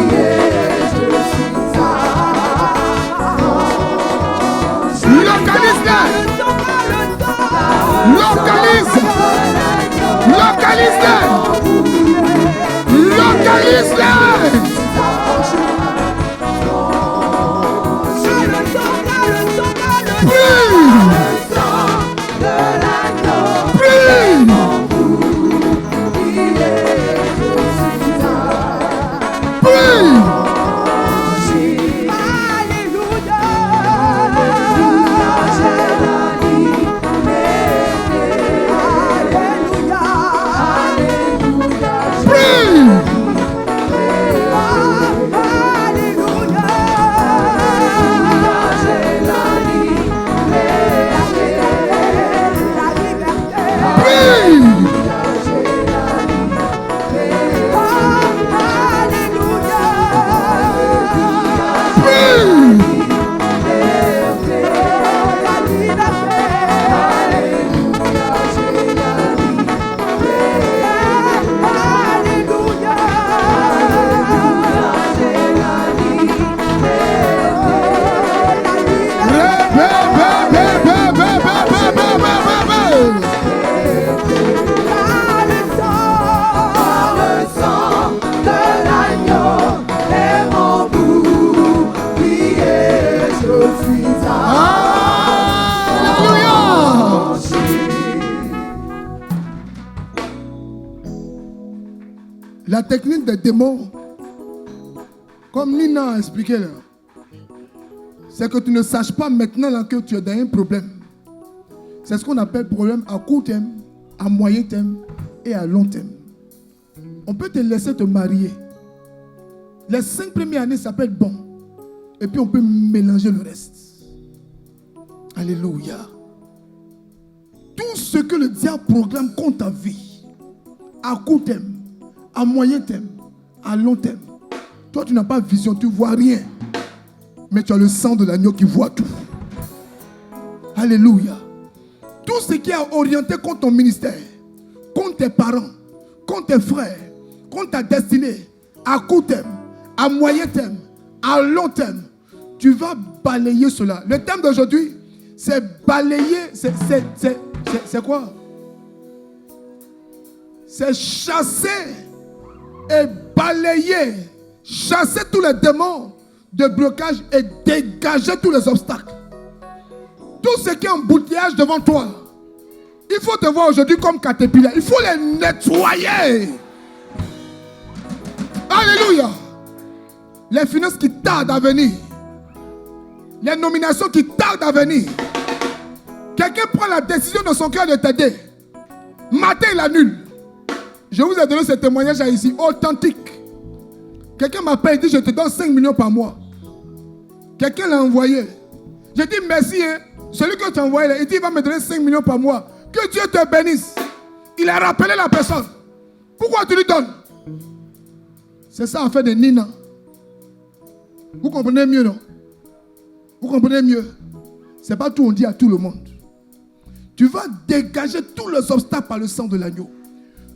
Localise-les. La technique des démons, comme Nina a expliqué là, c'est que tu ne saches pas maintenant là que tu es dans un problème. C'est ce qu'on appelle problème à court terme, à moyen terme et à long terme. On peut te laisser te marier. Les 5 premières années, ça peut être bon. Et puis on peut mélanger le reste. Alléluia. Tout ce que le diable programme contre ta vie, à court terme, à moyen terme, à long terme, toi tu n'as pas de vision, tu ne vois rien. Mais tu as le sang de l'agneau qui voit tout. Alléluia. Tout ce qui est orienté contre ton ministère, contre tes parents, contre tes frères, contre ta destinée, à court terme, à moyen terme, à long terme, tu vas balayer cela. Le thème d'aujourd'hui, c'est balayer, c'est quoi? C'est chasser et balayer, chasser tous les démons de blocage et dégager tous les obstacles. Tout ce qui est embouteillage devant toi, il faut te voir aujourd'hui comme caterpillar. Il faut les nettoyer. Alléluia. Les finances qui tardent à venir, les nominations qui tardent à venir. Quelqu'un prend la décision de son cœur de t'aider. Matin, il annule. Je vous ai donné ce témoignage ici, authentique. Quelqu'un m'appelle et dit, je te donne 5 millions par mois. Quelqu'un l'a envoyé. J'ai dit, merci. Hein. Celui que tu as envoyé, il dit, il va me donner 5 millions par mois. Que Dieu te bénisse. Il a rappelé la personne. Pourquoi tu lui donnes? C'est ça en fait de Nina. Vous comprenez mieux, non? Vous comprenez mieux? C'est pas tout on dit à tout le monde. Tu vas dégager tous les obstacles par le sang de l'agneau.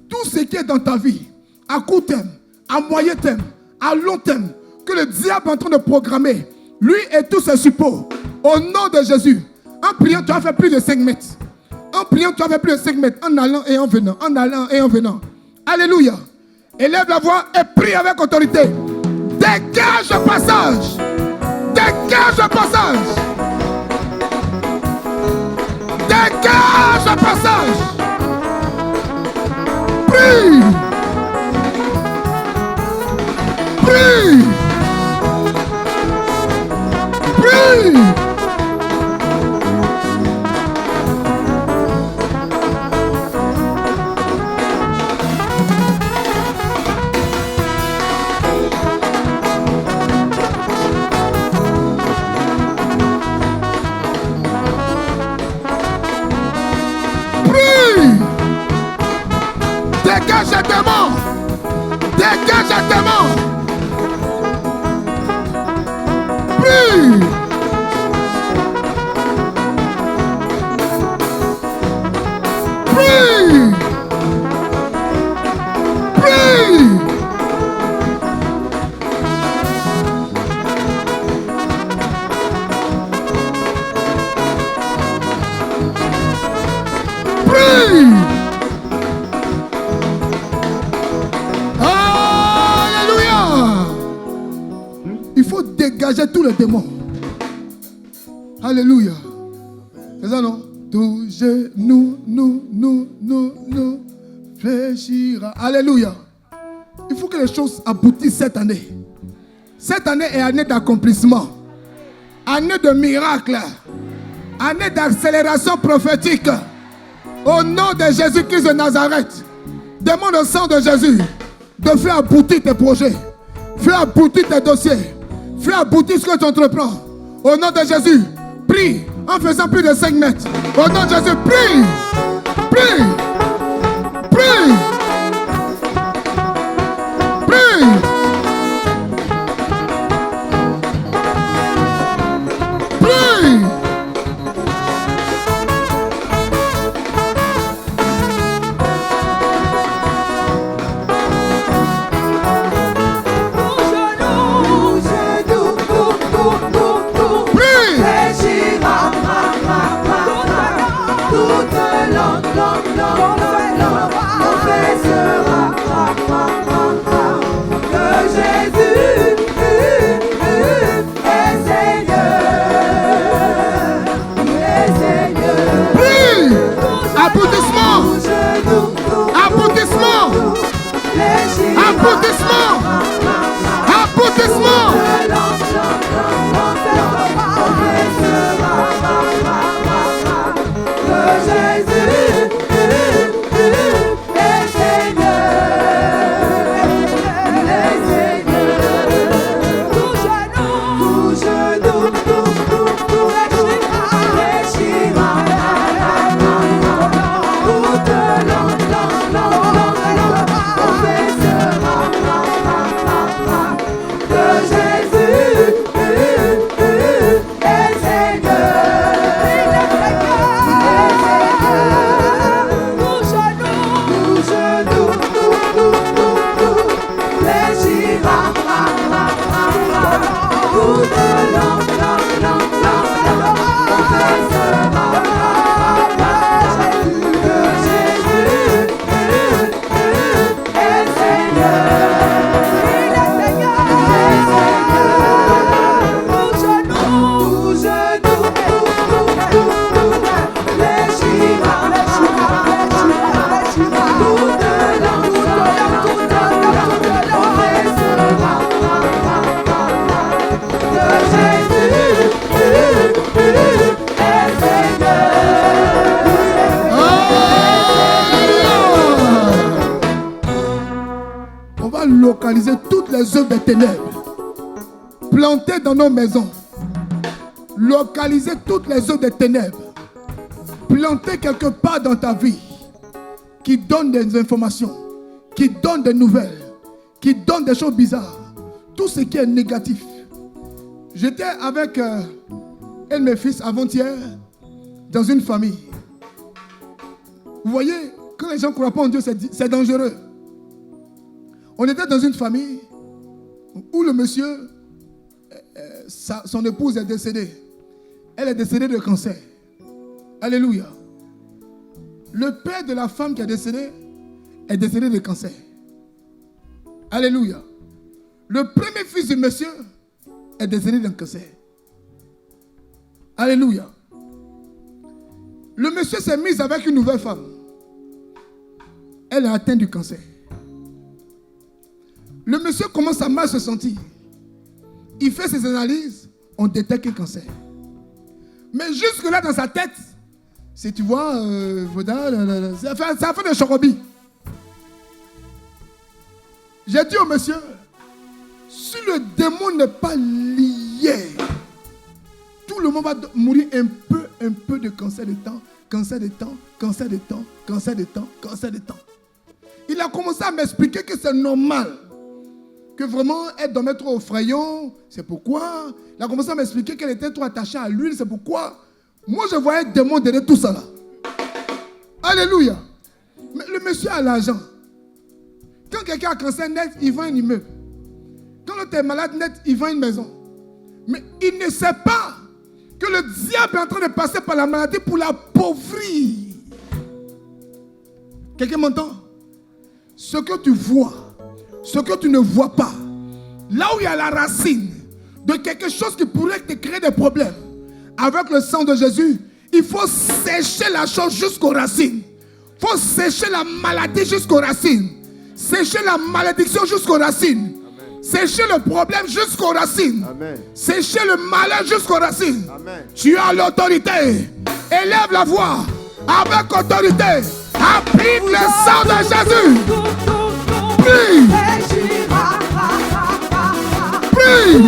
Tout ce qui est dans ta vie, à court terme, à moyen terme, à long terme, que le diable est en train de programmer, lui et tous ses suppôts, au nom de Jésus. En priant, tu vas faire plus de 5 mètres. En priant, tu vas faire plus de 5 mètres, en allant et en venant, en allant et en venant. Alléluia. Élève la voix et prie avec autorité. Dégage le passage. Dégage le passage. Dégage le passage. Prie. Prie. Prie. Dégage un démon. Dégage un démon. Prie. Prie. Prie. Prie. Dégager tous les démons. Alléluia. C'est ça, non? Tout genou, nous fléchira. Alléluia. Il faut que les choses aboutissent cette année. Cette année est année d'accomplissement. Année de miracle. Année d'accélération prophétique. Au nom de Jésus-Christ de Nazareth. Demande au sang de Jésus de faire aboutir tes projets. Faire aboutir tes dossiers. Fais aboutir ce que tu entreprends. Au nom de Jésus, prie en faisant plus de 5 mètres. Au nom de Jésus, prie. Prie. Prie. Prie. Prie. Localiser toutes les œuvres des ténèbres plantées dans nos maisons. Localiser toutes les œuvres des ténèbres plantées quelque part dans ta vie, qui donnent des informations, qui donnent des nouvelles, qui donne des choses bizarres. Tout ce qui est négatif. J'étais avec un de mes fils avant-hier dans une famille. Vous voyez, quand les gens ne croient pas en Dieu, c'est dangereux. On était dans une famille où le monsieur, son épouse est décédée. Elle est décédée de cancer. Alléluia. Le père de la femme qui est décédé de cancer. Alléluia. Le premier fils du monsieur est décédé d'un cancer. Alléluia. Le monsieur s'est mis avec une nouvelle femme. Elle a atteint du cancer. Le monsieur commence à mal se sentir. Il fait ses analyses, on détecte un cancer. Mais jusque-là dans sa tête, si tu vois, ça fait des chorobis. J'ai dit au monsieur, si le démon n'est pas lié, tout le monde va mourir un peu de cancer de temps, cancer de temps, cancer de temps, cancer de temps, cancer de temps. Il a commencé à m'expliquer que c'est normal. Que vraiment, elle dormait trop au frayon, c'est pourquoi. Il a commencé à m'expliquer qu'elle était trop attachée à l'huile, c'est pourquoi. Moi, je voyais un démon derrière tout ça là. Alléluia. Mais le monsieur a l'argent. Quand quelqu'un a cancer net, il vend un immeuble. Quand l'autre est malade net, il vend une maison. Mais il ne sait pas que le diable est en train de passer par la maladie pour l'appauvrir. Quelqu'un m'entend? Ce que tu vois, ce que tu ne vois pas, là où il y a la racine de quelque chose qui pourrait te créer des problèmes, avec le sang de Jésus, il faut sécher la chose jusqu'aux racines. Il faut sécher la maladie jusqu'aux racines. Sécher la malédiction jusqu'aux racines. Amen. Sécher le problème jusqu'aux racines. Amen. Sécher le malheur jusqu'aux racines. Amen. Tu as l'autorité. Élève la voix avec autorité. Applique le sang de Jésus. Prie. Prie.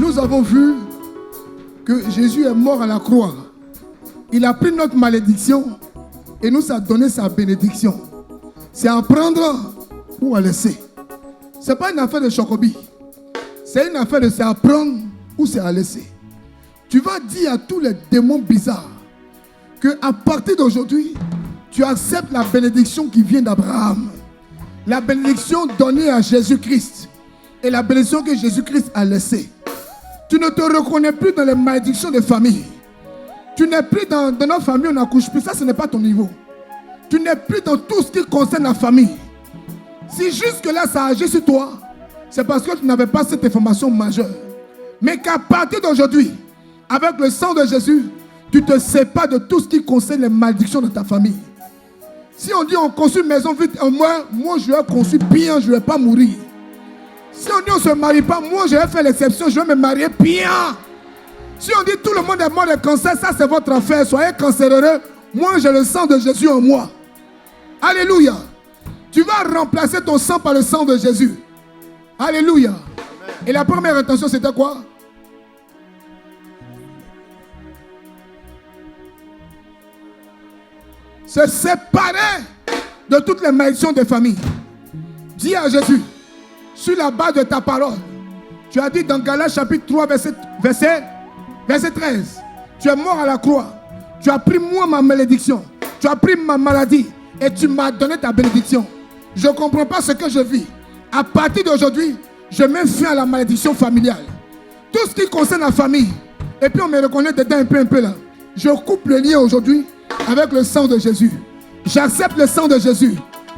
Nous avons vu que Jésus est mort à la croix. Il a pris notre malédiction et nous a donné sa bénédiction. C'est à prendre ou à laisser. Ce n'est pas une affaire de chocobi. C'est une affaire de c'est à prendre ou c'est à laisser. Tu vas dire à tous les démons bizarres qu'à partir d'aujourd'hui, tu acceptes la bénédiction qui vient d'Abraham. La bénédiction donnée à Jésus-Christ et la bénédiction que Jésus-Christ a laissée. Tu ne te reconnais plus dans les malédictions de famille. Tu n'es plus dans notre famille, on n'accouche plus. Ça, ce n'est pas ton niveau. Tu n'es plus dans tout ce qui concerne la famille. Si jusque-là, ça agit sur toi, c'est parce que tu n'avais pas cette information majeure. Mais qu'à partir d'aujourd'hui, avec le sang de Jésus, tu te sépares de tout ce qui concerne les malédictions de ta famille. Si on dit on construit une maison vite, moi je vais construire bien, je ne vais pas mourir. Si on dit on ne se marie pas, moi je vais faire l'exception, je vais me marier bien. Si on dit tout le monde est mort de cancer, ça c'est votre affaire, soyez cancéreux. Moi j'ai le sang de Jésus en moi. Alléluia. Tu vas remplacer ton sang par le sang de Jésus. Alléluia. Amen. Et la première intention c'était quoi? Se séparer de toutes les malédictions des familles. Dis à Jésus, sur la base de ta parole, tu as dit dans Galates chapitre 3 verset 13, tu es mort à la croix, tu as pris moi ma malédiction, tu as pris ma maladie et tu m'as donné ta bénédiction. Je ne comprends pas ce que je vis. À partir d'aujourd'hui, je mets fin à la malédiction familiale. Tout ce qui concerne la famille, et puis on me reconnaît dedans un peu là. Je coupe le lien aujourd'hui avec le sang de Jésus. J'accepte le sang de Jésus.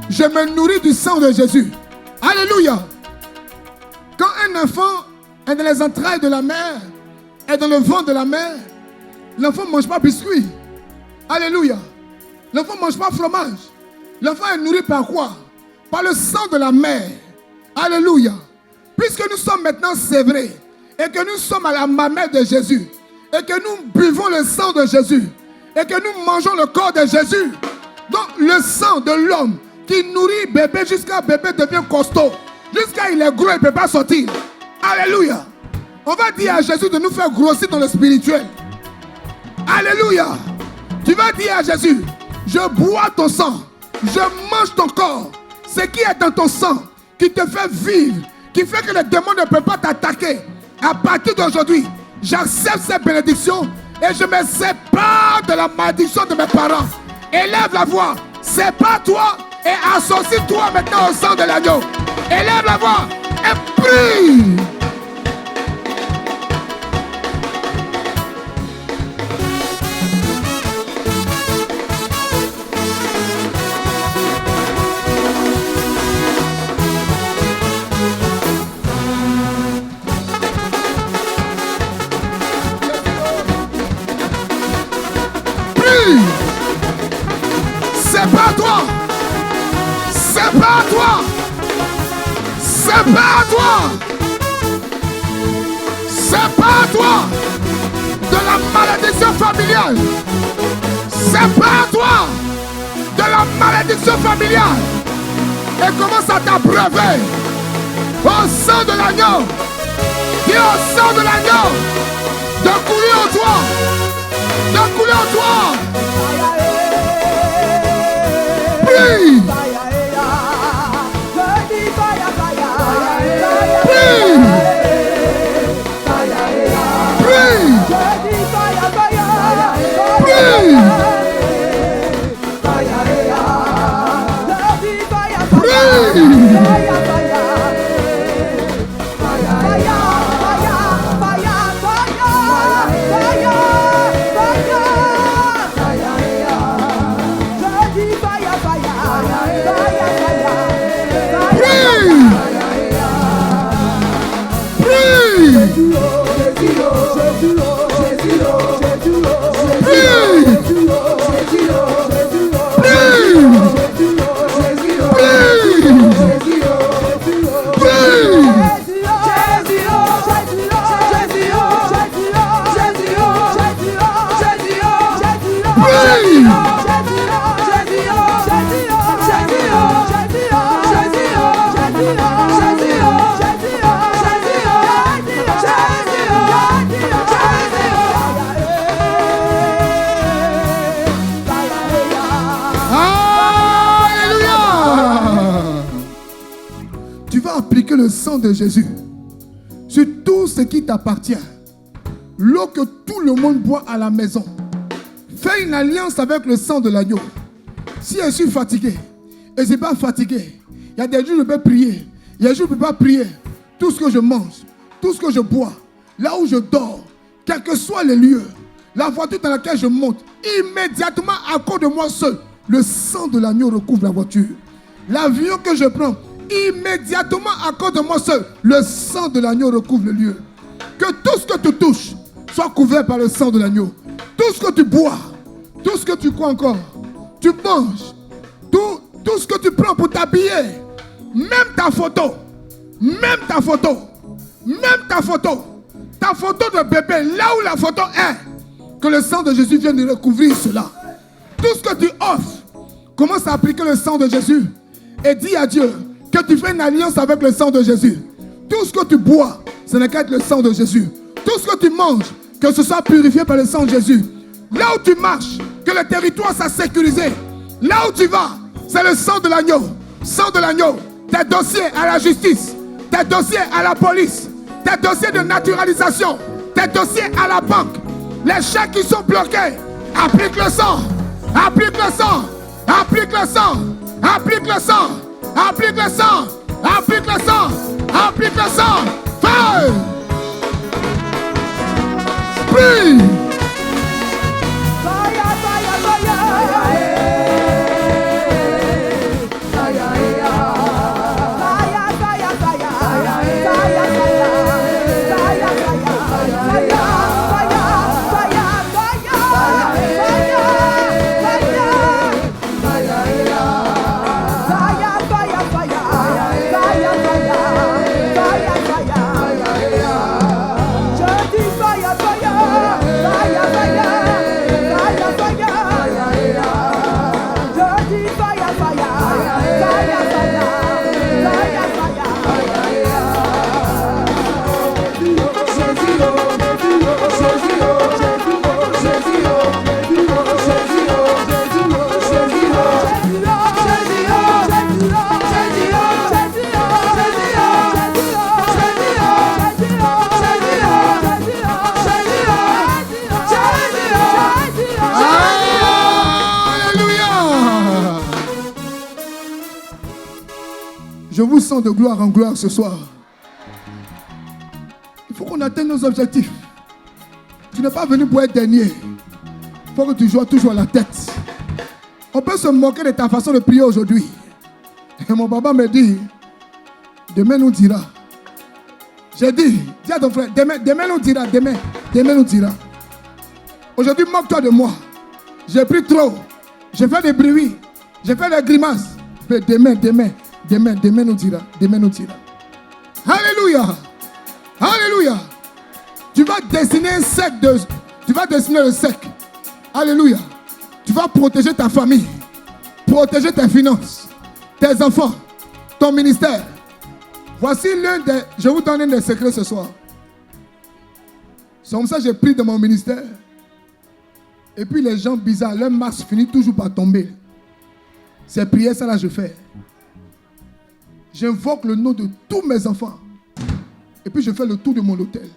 Je me nourris du sang de Jésus. Alléluia. Quand un enfant est dans les entrailles de la mère, est dans le ventre de la mère, l'enfant ne mange pas biscuit. Alléluia. L'enfant ne mange pas fromage. L'enfant est nourri par quoi? Par le sang de la mère. Alléluia. Puisque nous sommes maintenant sévrés et que nous sommes à la mamelle de Jésus et que nous buvons le sang de Jésus et que nous mangeons le corps de Jésus, donc le sang de l'homme qui nourrit bébé jusqu'à bébé devient costaud, jusqu'à il est gros, il ne peut pas sortir. Alléluia. On va dire à Jésus de nous faire grossir dans le spirituel. Alléluia. Tu vas dire à Jésus, je bois ton sang, je mange ton corps. Ce qui est dans ton sang, qui te fait vivre, qui fait que les démons ne peuvent pas t'attaquer. À partir d'aujourd'hui, j'accepte ces bénédictions et je me sépare de la malédiction de mes parents. Élève la voix, sépare-toi et associe-toi maintenant au sang de l'agneau. Élève la voix et prie. Sépare-toi! Sépare-toi! Sépare-toi! Sépare-toi de la malédiction familiale! Sépare-toi de la malédiction familiale! Et commence à t'abreuver au sang de l'agneau! Dis au sang de l'agneau de couler en toi! De couler en toi! Prie! Appliquer le sang de Jésus sur tout ce qui t'appartient. L'eau que tout le monde boit à la maison. Fais une alliance avec le sang de l'agneau. Si je suis fatigué et je ne suis pas fatigué, il y a des jours où je peux prier, il y a des jours où je ne peux pas prier. Tout ce que je mange, tout ce que je bois, là où je dors, quels que soient les lieux, la voiture dans laquelle je monte, immédiatement à cause de moi seul, le sang de l'agneau recouvre la voiture. L'avion que je prends, immédiatement à cause de moi seul, le sang de l'agneau recouvre le lieu. Que tout ce que tu touches soit couvert par le sang de l'agneau. Tout ce que tu bois, tout ce que tu crois encore, tu manges, tout ce que tu prends pour t'habiller, même ta photo de bébé, là où la photo est, que le sang de Jésus vienne recouvrir cela. Tout ce que tu offres, commence à appliquer le sang de Jésus et dis à Dieu que tu fais une alliance avec le sang de Jésus. Tout ce que tu bois, ce n'est qu'être le sang de Jésus. Tout ce que tu manges, que ce soit purifié par le sang de Jésus. Là où tu marches, que le territoire soit sécurisé. Là où tu vas, c'est le sang de l'agneau. Sang de l'agneau. Tes dossiers à la justice, tes dossiers à la police, tes dossiers de naturalisation, tes dossiers à la banque, les chèques qui sont bloqués, applique le sang, applique le sang, applique le sang, applique le sang, Applique le sang. Applique le sang. Applique le sang. Feu. Prie. Je vous sens de gloire en gloire ce soir. Il faut qu'on atteigne nos objectifs. Tu n'es pas venu pour être dernier. Il faut que tu joues toujours à la tête. On peut se moquer de ta façon de prier aujourd'hui. Et mon papa me dit, demain nous dira. J'ai dit, dis à ton frère, demain nous dira, demain nous dira. Aujourd'hui, moque-toi de moi. J'ai pris trop. J'ai fait des bruits. J'ai fait des grimaces. Mais demain nous dira. Demain nous dira. Alléluia. Alléluia. Tu vas dessiner un sec tu vas dessiner le sec. Alléluia. Tu vas protéger ta famille. Protéger tes finances. Tes enfants. Ton ministère. Voici je vais vous donner des secrets ce soir. C'est comme ça que j'ai pris de mon ministère. Et puis les gens bizarres, leur masque finit toujours par tomber. Ces prières, ça là je fais. J'invoque le nom de tous mes enfants. Et puis je fais le tour de mon hôtel.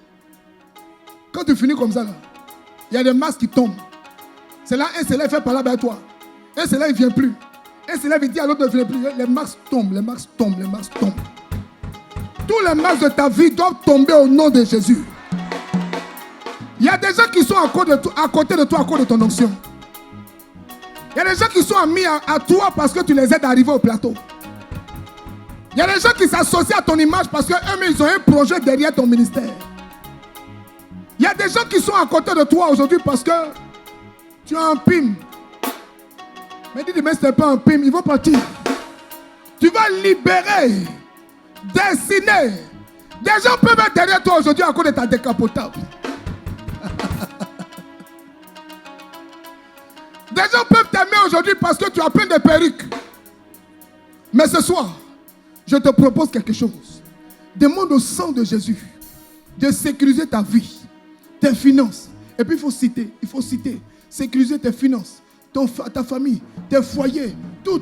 Quand tu finis comme ça là, il y a des masques qui tombent. C'est là, un célèbre fait parler avec toi. Un célèbre il ne vient plus. Un célèbre il dit à l'autre ne vient plus. Les masques tombent, les masques tombent, les masques tombent. Tous les masques de ta vie doivent tomber au nom de Jésus. Il y a des gens qui sont à côté de toi à cause de ton onction. Il y a des gens qui sont amis à toi parce que tu les aides à arriver au plateau. Il y a des gens qui s'associent à ton image parce qu'eux-mêmes ils ont un projet derrière ton ministère. Il y a des gens qui sont à côté de toi aujourd'hui parce que tu as un PIM. Mais dis demain ce n'est pas un PIM, ils vont partir. Tu vas libérer, dessiner. Des gens peuvent être derrière toi aujourd'hui à cause de ta décapotable. Des gens peuvent t'aimer aujourd'hui parce que tu as plein de perruques. Mais ce soir, je te propose quelque chose. Demande au sang de Jésus de sécuriser ta vie, tes finances. Et puis il faut citer. Sécuriser tes finances, ta famille, tes foyers, tout.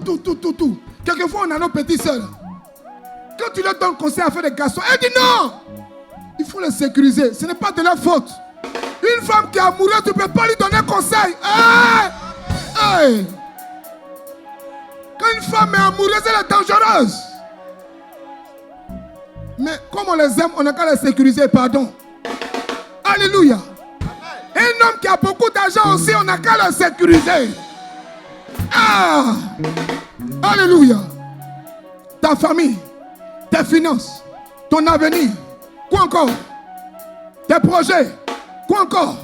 Quelquefois on a nos petits soeurs. Quand tu leur donnes conseil à faire des garçons, elle dit non. Il faut les sécuriser. Ce n'est pas de leur faute. Une femme qui est amoureuse, tu ne peux pas lui donner conseil. Hey. Quand une femme est amoureuse, elle est dangereuse. Mais comme on les aime, on n'a qu'à les sécuriser, pardon. Alléluia. Un homme qui a beaucoup d'argent aussi, on n'a qu'à le sécuriser. Alléluia. Ta famille, tes finances, ton avenir. Quoi encore? Tes projets. Quoi encore?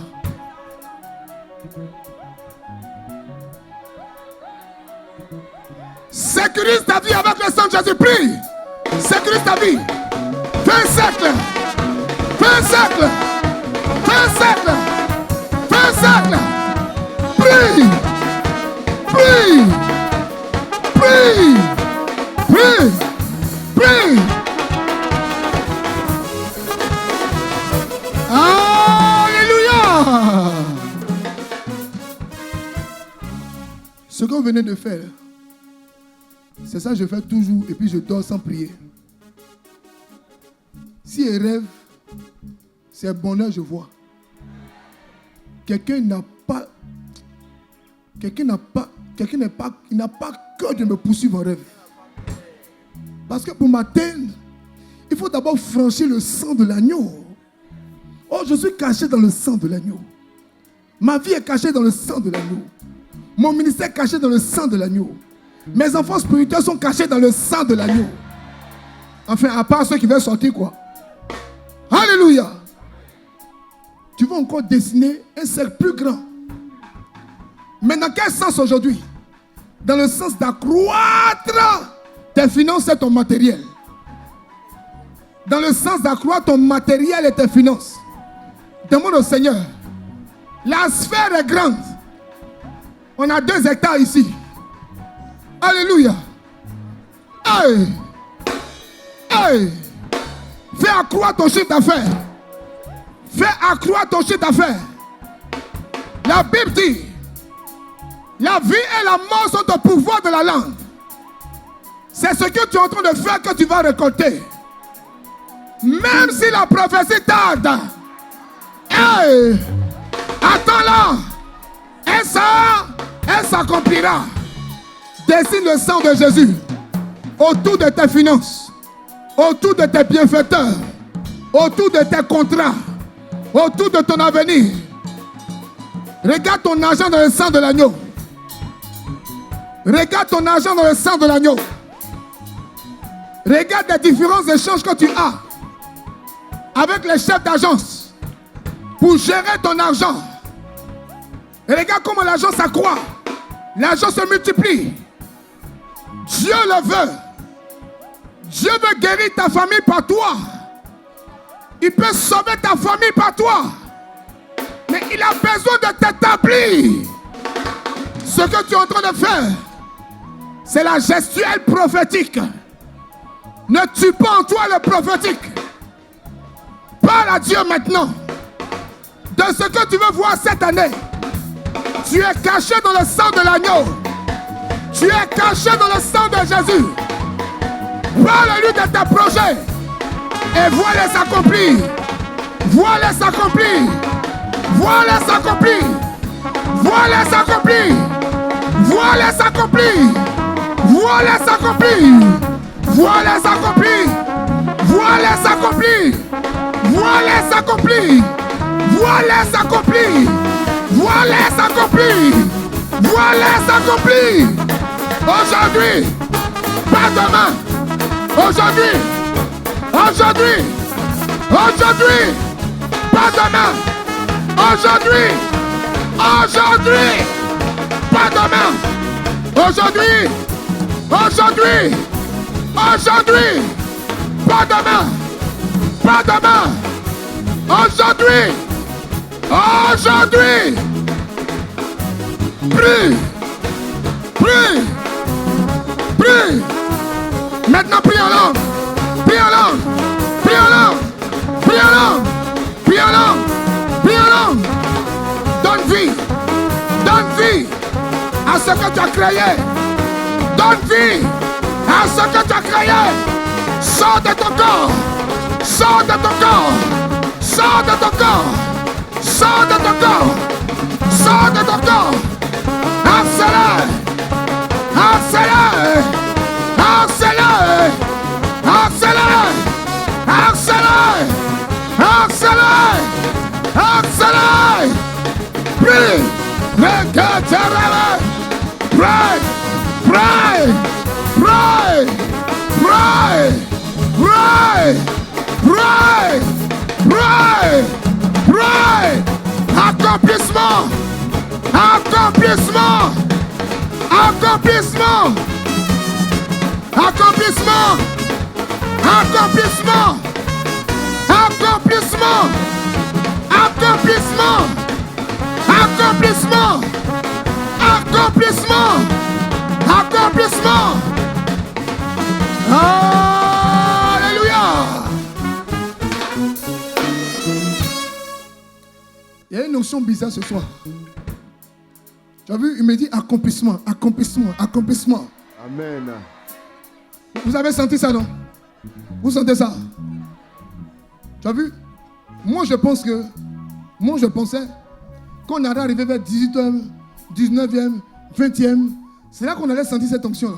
Sécurise ta vie avec le sang de Jésus. Prie. Sécurise ta vie. Fais un cercle. Fais un cercle. Fais un cercle. Fais un cercle. Prie. Prie. Prie. Prie. Prie. Alléluia. Ce que vous venez de faire, c'est ça que je fais toujours et puis je dors sans prier. Si je rêve, c'est bonheur, je vois. Quelqu'un n'a pas cœur de me poursuivre en rêve. Parce que pour m'atteindre, il faut d'abord franchir le sang de l'agneau. Oh, je suis caché dans le sang de l'agneau. Ma vie est cachée dans le sang de l'agneau. Mon ministère est caché dans le sang de l'agneau. Mes enfants spirituels sont cachés dans le sang de l'agneau. Enfin, à part ceux qui veulent sortir, quoi. Alléluia. Tu vas encore dessiner un cercle plus grand. Mais dans quel sens aujourd'hui? Dans le sens d'accroître tes finances et ton matériel. Dans le sens d'accroître ton matériel et tes finances. Demande au Seigneur. La sphère est grande. On a 2 hectares ici. Alléluia. Hey. Hey. Fais accroître ton chiffre d'affaires. Fais accroître ton chiffre d'affaires. La Bible dit, la vie et la mort sont au pouvoir de la langue. C'est ce que tu es en train de faire que tu vas récolter. Même si la prophétie tarde. Hey, attends-la. Et ça, elle s'accomplira. Dessine le sang de Jésus autour de tes finances, autour de tes bienfaiteurs, autour de tes contrats, autour de ton avenir. Regarde ton argent dans le sang de l'agneau. Regarde ton argent dans le sang de l'agneau. Regarde les différents échanges que tu as avec les chefs d'agence pour gérer ton argent. Et regarde comment l'argent s'accroît. L'argent se multiplie. Dieu le veut. Dieu veut guérir ta famille par toi. Il peut sauver ta famille par toi. Mais il a besoin de t'établir. Ce que tu es en train de faire, c'est la gestuelle prophétique. Ne tue pas en toi le prophétique. Parle à Dieu maintenant de ce que tu veux voir cette année. Tu es caché dans le sang de l'agneau. Tu es caché dans le sang de Jésus. Parle-lui de tes projets et vois-les s'accomplir. Vois-les s'accomplir. Vois-les s'accomplir. Vois-les s'accomplir. Vois-les s'accomplir. Vois-les s'accomplir. Vois-les s'accomplir. Vois-les s'accomplir. Vois-les s'accomplir. Vois-les s'accomplir. Vois-les s'accomplir. Vois-les s'accomplir. Aujourd'hui, pas demain. Aujourd'hui, aujourd'hui, aujourd'hui, pas demain. Aujourd'hui, aujourd'hui, pas demain. Aujourd'hui, aujourd'hui, aujourd'hui, pas demain. Pas demain. Aujourd'hui, aujourd'hui. Prie, prie, prie. Maintenant, prie en langue. Prie en langue. Prie en langue. Prie en langue. Prie en langue. Prie en langue. Donne vie. Donne vie à ce que tu as créé. Donne vie à ce que tu as créé. Sors de ton corps. Sors de ton corps. Sors de ton corps. Sors de ton corps. Sors de ton corps. Harceleur. Harceleur. Harceleur. Harceleur. Harceleur. Harceleur. Harceleur. Prie. Regarde. Pray. Pray. Pray. Pray. Pray. Pray. Pray. Pray. Accomplissement. Accomplissement. Accomplissement. Accomplissement. Accomplissement. Accomplissement. Accomplissement. Accomplissement. Accomplissement. Accomplissement. Alléluia. Il y a une notion bizarre ce soir. Tu as vu, il me dit accomplissement, accomplissement, accomplissement. Amen. Vous avez senti ça, non? Vous sentez ça? Tu as vu? Moi, je pensais qu'on allait arriver vers 18e, 19e, 20e. C'est là qu'on allait sentir cette onction-là.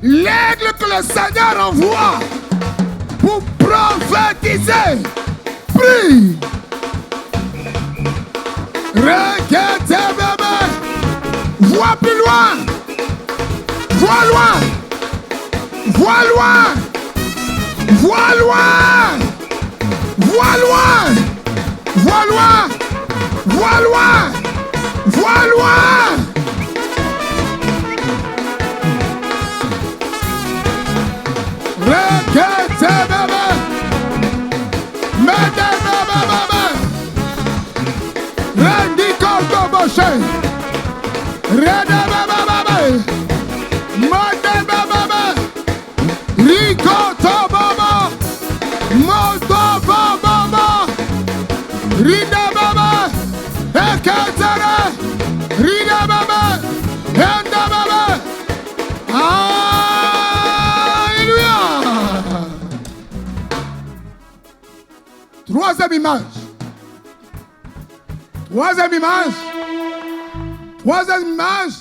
l'aigle que le Seigneur envoie pour prophétiser. Prie. Requête, bébé. Vois plus loin. Vois loin. Vois loin. Vois loin. Vois loin. Vois loin. Vois loin. Vois loin. Requête, bébé. Mesdames, bébé. Rendi Koto Boshe. Rede bébé. Mode bébé. Rico Tobobo. Modo Bobo. Ride bébé. Eketere. Ride bébé. Ende bébé. Alléluia. Troisième image. Troisième image. Troisième image.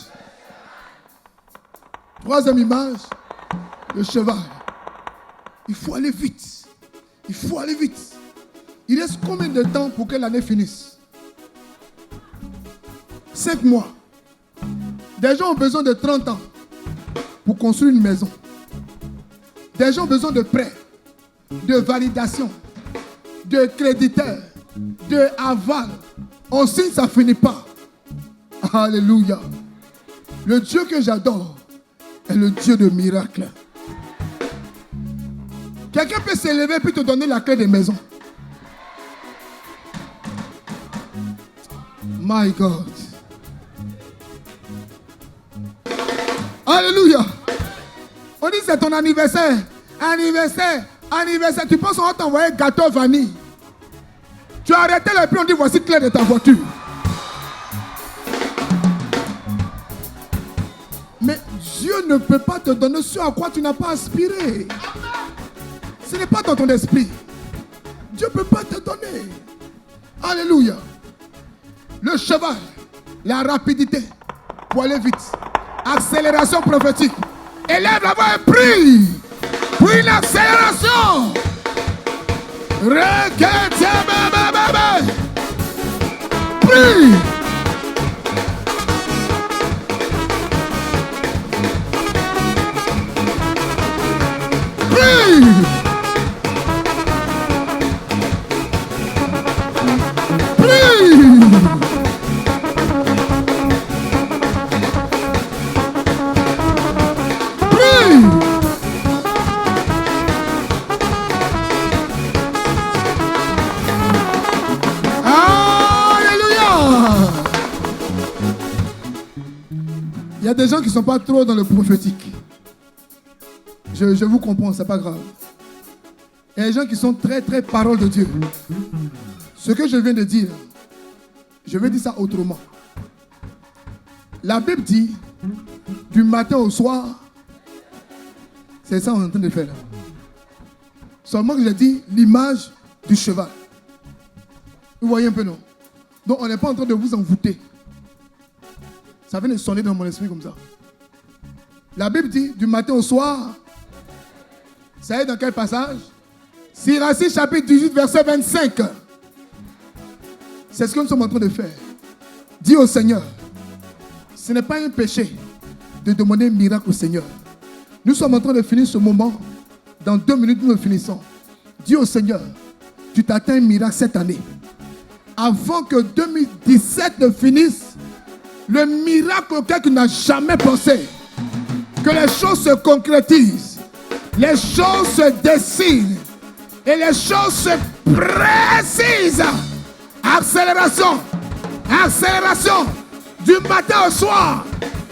Troisième image. Le cheval. Il faut aller vite. Il faut aller vite. Il reste combien de temps pour que l'année finisse? 5 mois. Des gens ont besoin de 30 ans pour construire une maison. Des gens ont besoin de prêts, de validation, de créditeurs, de aval. On signe, ça ne finit pas. Alléluia. Le Dieu que j'adore est le Dieu de miracles. Quelqu'un peut s'élever et te donner la clé des maisons. My God. Alléluia. On dit c'est ton anniversaire. Anniversaire. Anniversaire. Tu penses qu'on va t'envoyer gâteau vanille. Tu as arrêté le prix, on dit voici clé de ta voiture. Mais Dieu ne peut pas te donner ce à quoi tu n'as pas aspiré. Ce n'est pas dans ton esprit. Dieu ne peut pas te donner. Alléluia. Le cheval, la rapidité pour aller vite. Accélération prophétique. Élève la voix et prie pour une accélération. Requête, bébé. Prie. Prie. Prie. Il y a des gens qui ne sont pas trop dans le prophétique. Je vous comprends, c'est pas grave. Il y a des gens qui sont très très parole de Dieu. Ce que je viens de dire, je vais dire ça autrement. La Bible dit, du matin au soir, c'est ça qu'on est en train de faire là. Seulement que j'ai dit l'image du cheval. Vous voyez un peu, non? Donc on n'est pas en train de vous envoûter. Ça vient de sonner dans mon esprit comme ça. La Bible dit, du matin au soir, ça est dans quel passage? Sirachie chapitre 18, verset 25. C'est ce que nous sommes en train de faire. Dis au Seigneur, ce n'est pas un péché de demander un miracle au Seigneur. Nous sommes en train de finir ce moment. Dans 2 minutes, nous le finissons. Dis au Seigneur, tu t'attends un miracle cette année. Avant que 2017 ne finisse, le miracle auquel tu n'as jamais pensé, que les choses se concrétisent, les choses se dessinent et les choses se précisent. Accélération, accélération, du matin au soir.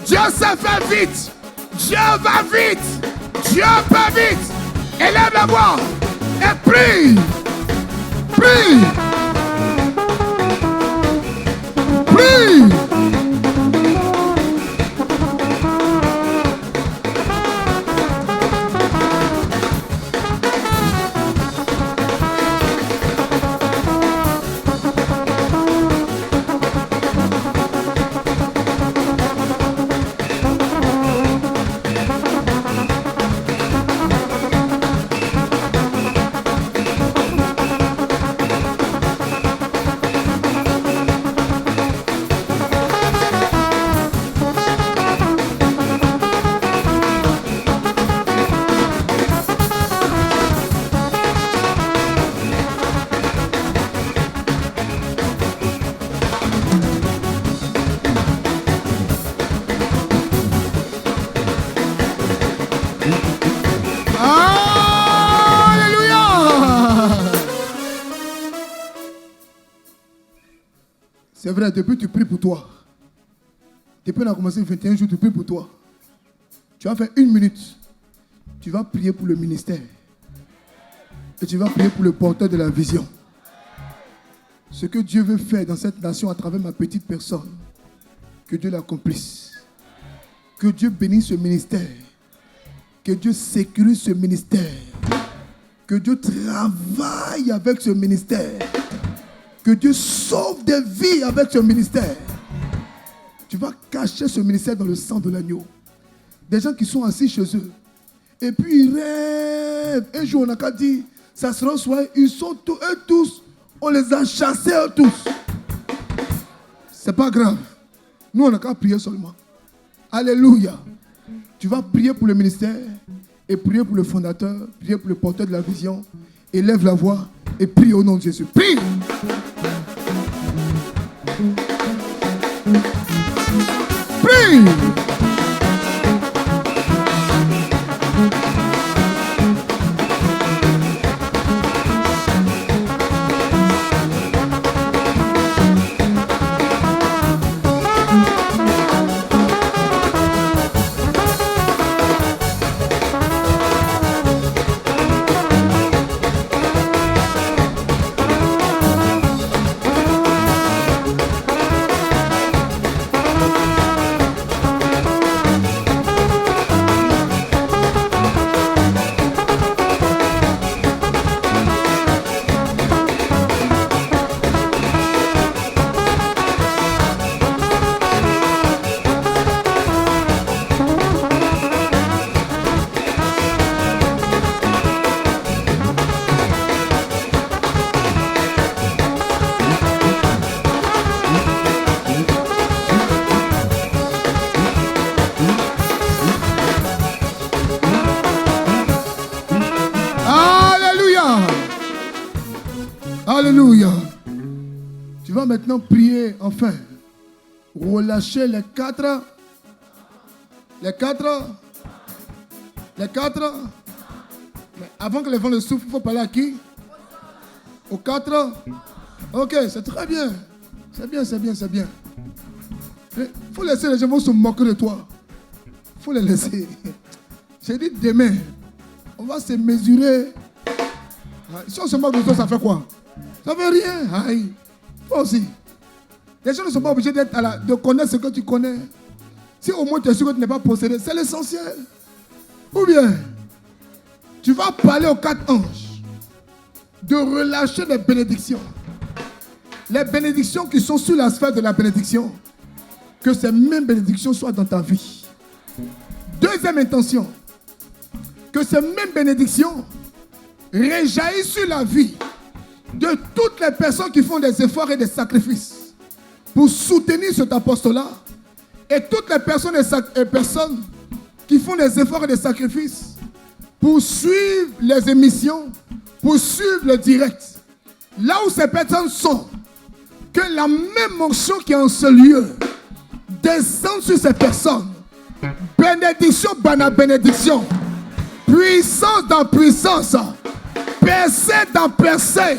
Dieu se fait vite, Dieu va vite, Dieu peut vite. Élève la voix et prie, prie, prie. C'est vrai, depuis tu pries pour toi. Depuis on a commencé 21 jours, tu pries pour toi. Tu vas faire 1 minute. Tu vas prier pour le ministère. Et tu vas prier pour le porteur de la vision. Ce que Dieu veut faire dans cette nation à travers ma petite personne, que Dieu l'accomplisse. Que Dieu bénisse ce ministère. Que Dieu sécurise ce ministère. Que Dieu travaille avec ce ministère. Que Dieu sauve des vies avec ce ministère. Tu vas cacher ce ministère dans le sang de l'agneau. Des gens qui sont assis chez eux. Et puis ils rêvent. Un jour on a qu'à dire, ça sera soir. Ils sont eux tous. On les a chassés eux tous. C'est pas grave. Nous on a qu'à prier seulement. Alléluia. Tu vas prier pour le ministère. Et prier pour le fondateur. Prier pour le porteur de la vision. Élève la voix. Et prie au nom de Jésus. Prie. Prie. Alléluia. Tu vas maintenant prier enfin. Relâcher les quatre. Mais avant que les vents ne soufflent, il faut parler à qui? Aux 4. Ok, c'est très bien. C'est bien. Il faut laisser les gens se moquer de toi. Il faut les laisser. J'ai dit demain, on va se mesurer. Si on se moque de toi, ça fait quoi? Ça ne veut rien. Aïe. Toi aussi. Les gens ne sont pas obligés de connaître ce que tu connais. Si au moins tu es sûr que tu n'es pas possédé, c'est l'essentiel. Ou bien, tu vas parler aux 4 anges de relâcher les bénédictions. Les bénédictions qui sont sur la sphère de la bénédiction. Que ces mêmes bénédictions soient dans ta vie. Deuxième intention. Que ces mêmes bénédictions réjaillissent sur la vie de toutes les personnes qui font des efforts et des sacrifices pour soutenir cet apostolat, et toutes les personnes qui font des efforts et des sacrifices pour suivre les émissions, pour suivre le direct. Là où ces personnes sont, que la même onction qui est en ce lieu descende sur ces personnes. Bénédiction dans bénédiction, puissance dans puissance, percée dans percée,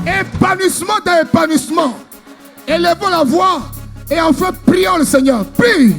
épanouissement dans épanouissement. Élevons la voix et enfin prions le Seigneur. Prie.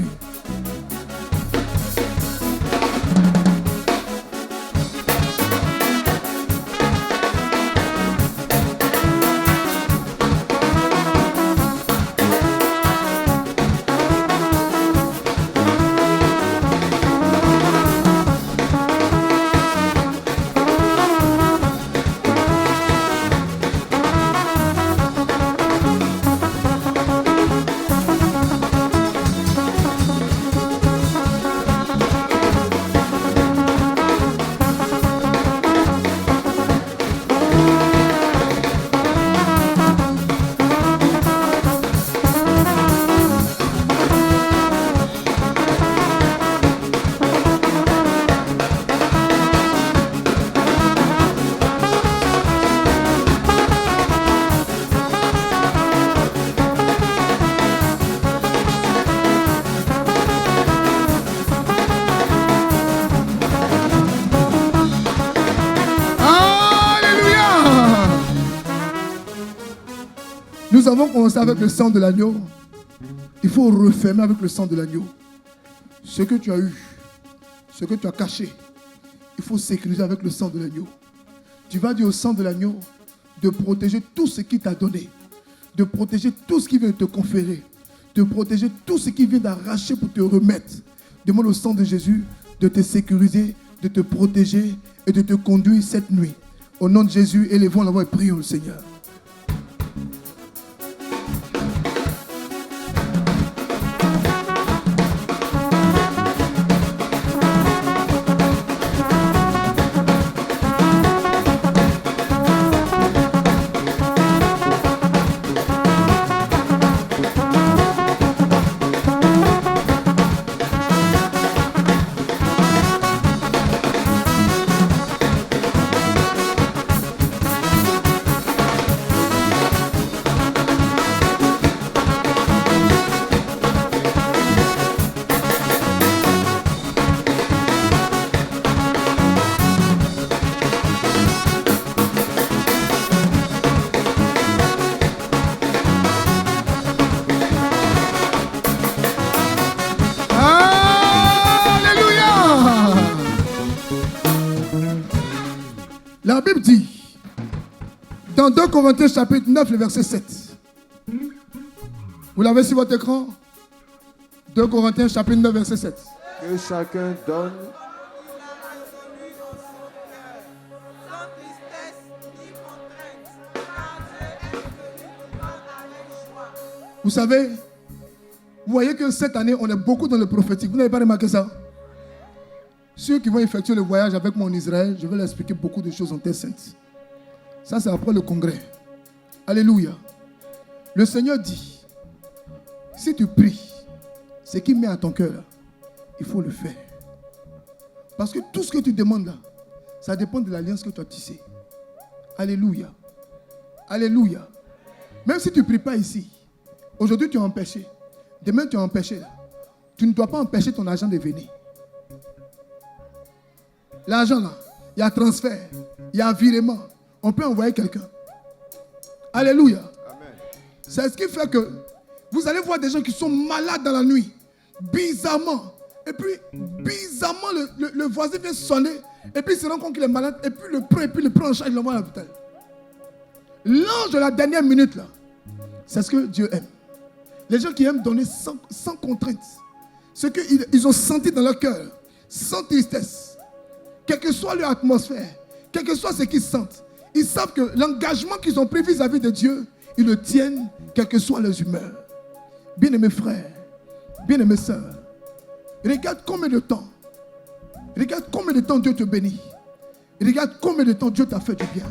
Nous avons commencé avec le sang de l'agneau. Il faut refermer avec le sang de l'agneau. Ce que tu as eu, ce que tu as caché, il faut sécuriser avec le sang de l'agneau. Tu vas dire au sang de l'agneau de protéger tout ce qu'il t'a donné, de protéger tout ce qui vient de te conférer, de protéger tout ce qui vient d'arracher pour te remettre. Demande au sang de Jésus de te sécuriser, de te protéger et de te conduire cette nuit. Au nom de Jésus, élevons la voix et prions le Seigneur. La Bible dit, dans 2 Corinthiens chapitre 9, le verset 7. Vous l'avez sur votre écran? 2 Corinthiens chapitre 9, verset 7. Que chacun donne Vous savez, vous voyez que cette année, on est beaucoup dans le prophétique. Vous n'avez pas remarqué ça? Ceux qui vont effectuer le voyage avec moi en Israël, je vais leur expliquer beaucoup de choses en Terre Sainte. Ça, c'est après le congrès. Alléluia. Le Seigneur dit, si tu pries, ce qui met à ton cœur, il faut le faire. Parce que tout ce que tu demandes là, ça dépend de l'alliance que tu as tissée. Alléluia. Alléluia. Même si tu ne pries pas ici, aujourd'hui tu es empêché. Demain tu es empêché là. Tu ne dois pas empêcher ton argent de venir. L'argent là, il y a transfert, il y a virement. On peut envoyer quelqu'un. Alléluia. Amen. C'est ce qui fait que vous allez voir des gens qui sont malades dans la nuit. Bizarrement. Et puis, bizarrement, le voisin vient sonner. Et puis, il se rend compte qu'il est malade. Et puis, il le prend en charge, il l'envoie à l'hôpital. L'ange de la dernière minute, là, c'est ce que Dieu aime. Les gens qui aiment donner sans contrainte. Ce qu'ils ont senti dans leur cœur, sans tristesse. Quelle que soit leur atmosphère, quel que soit ce qu'ils sentent, ils savent que l'engagement qu'ils ont pris vis-à-vis de Dieu, ils le tiennent, quelles que soient leurs humeurs. Bien-aimés frères, bien-aimés sœurs, regarde combien de temps Dieu te bénit. Regarde combien de temps Dieu t'a fait du bien.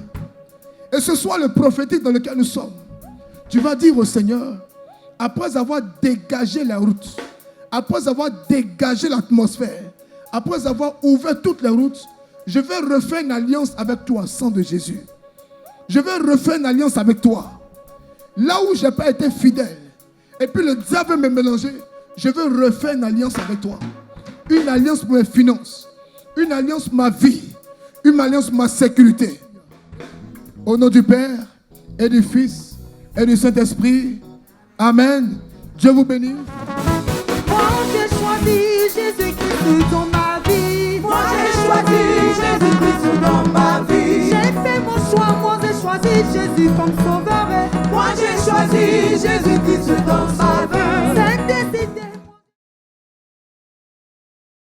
Et ce soir, le prophétique dans lequel nous sommes, tu vas dire au Seigneur, après avoir dégagé la route, après avoir dégagé l'atmosphère, après avoir ouvert toutes les routes, je vais refaire une alliance avec toi, sang de Jésus. Je vais refaire une alliance avec toi. Là où je n'ai pas été fidèle, et puis le diable me mélanger, je veux refaire une alliance avec toi. Une alliance pour mes finances, une alliance pour ma vie, une alliance pour ma sécurité. Au nom du Père et du Fils et du Saint-Esprit. Amen. Dieu vous bénisse. Moi j'ai choisi Jésus-Christ dans ma vie. Moi j'ai choisi Jésus-Christ dans ma vie. J'ai fait mon choix, moi j'ai choisi Jésus comme sauveur. Moi j'ai choisi Jésus-Christ dans ma vie.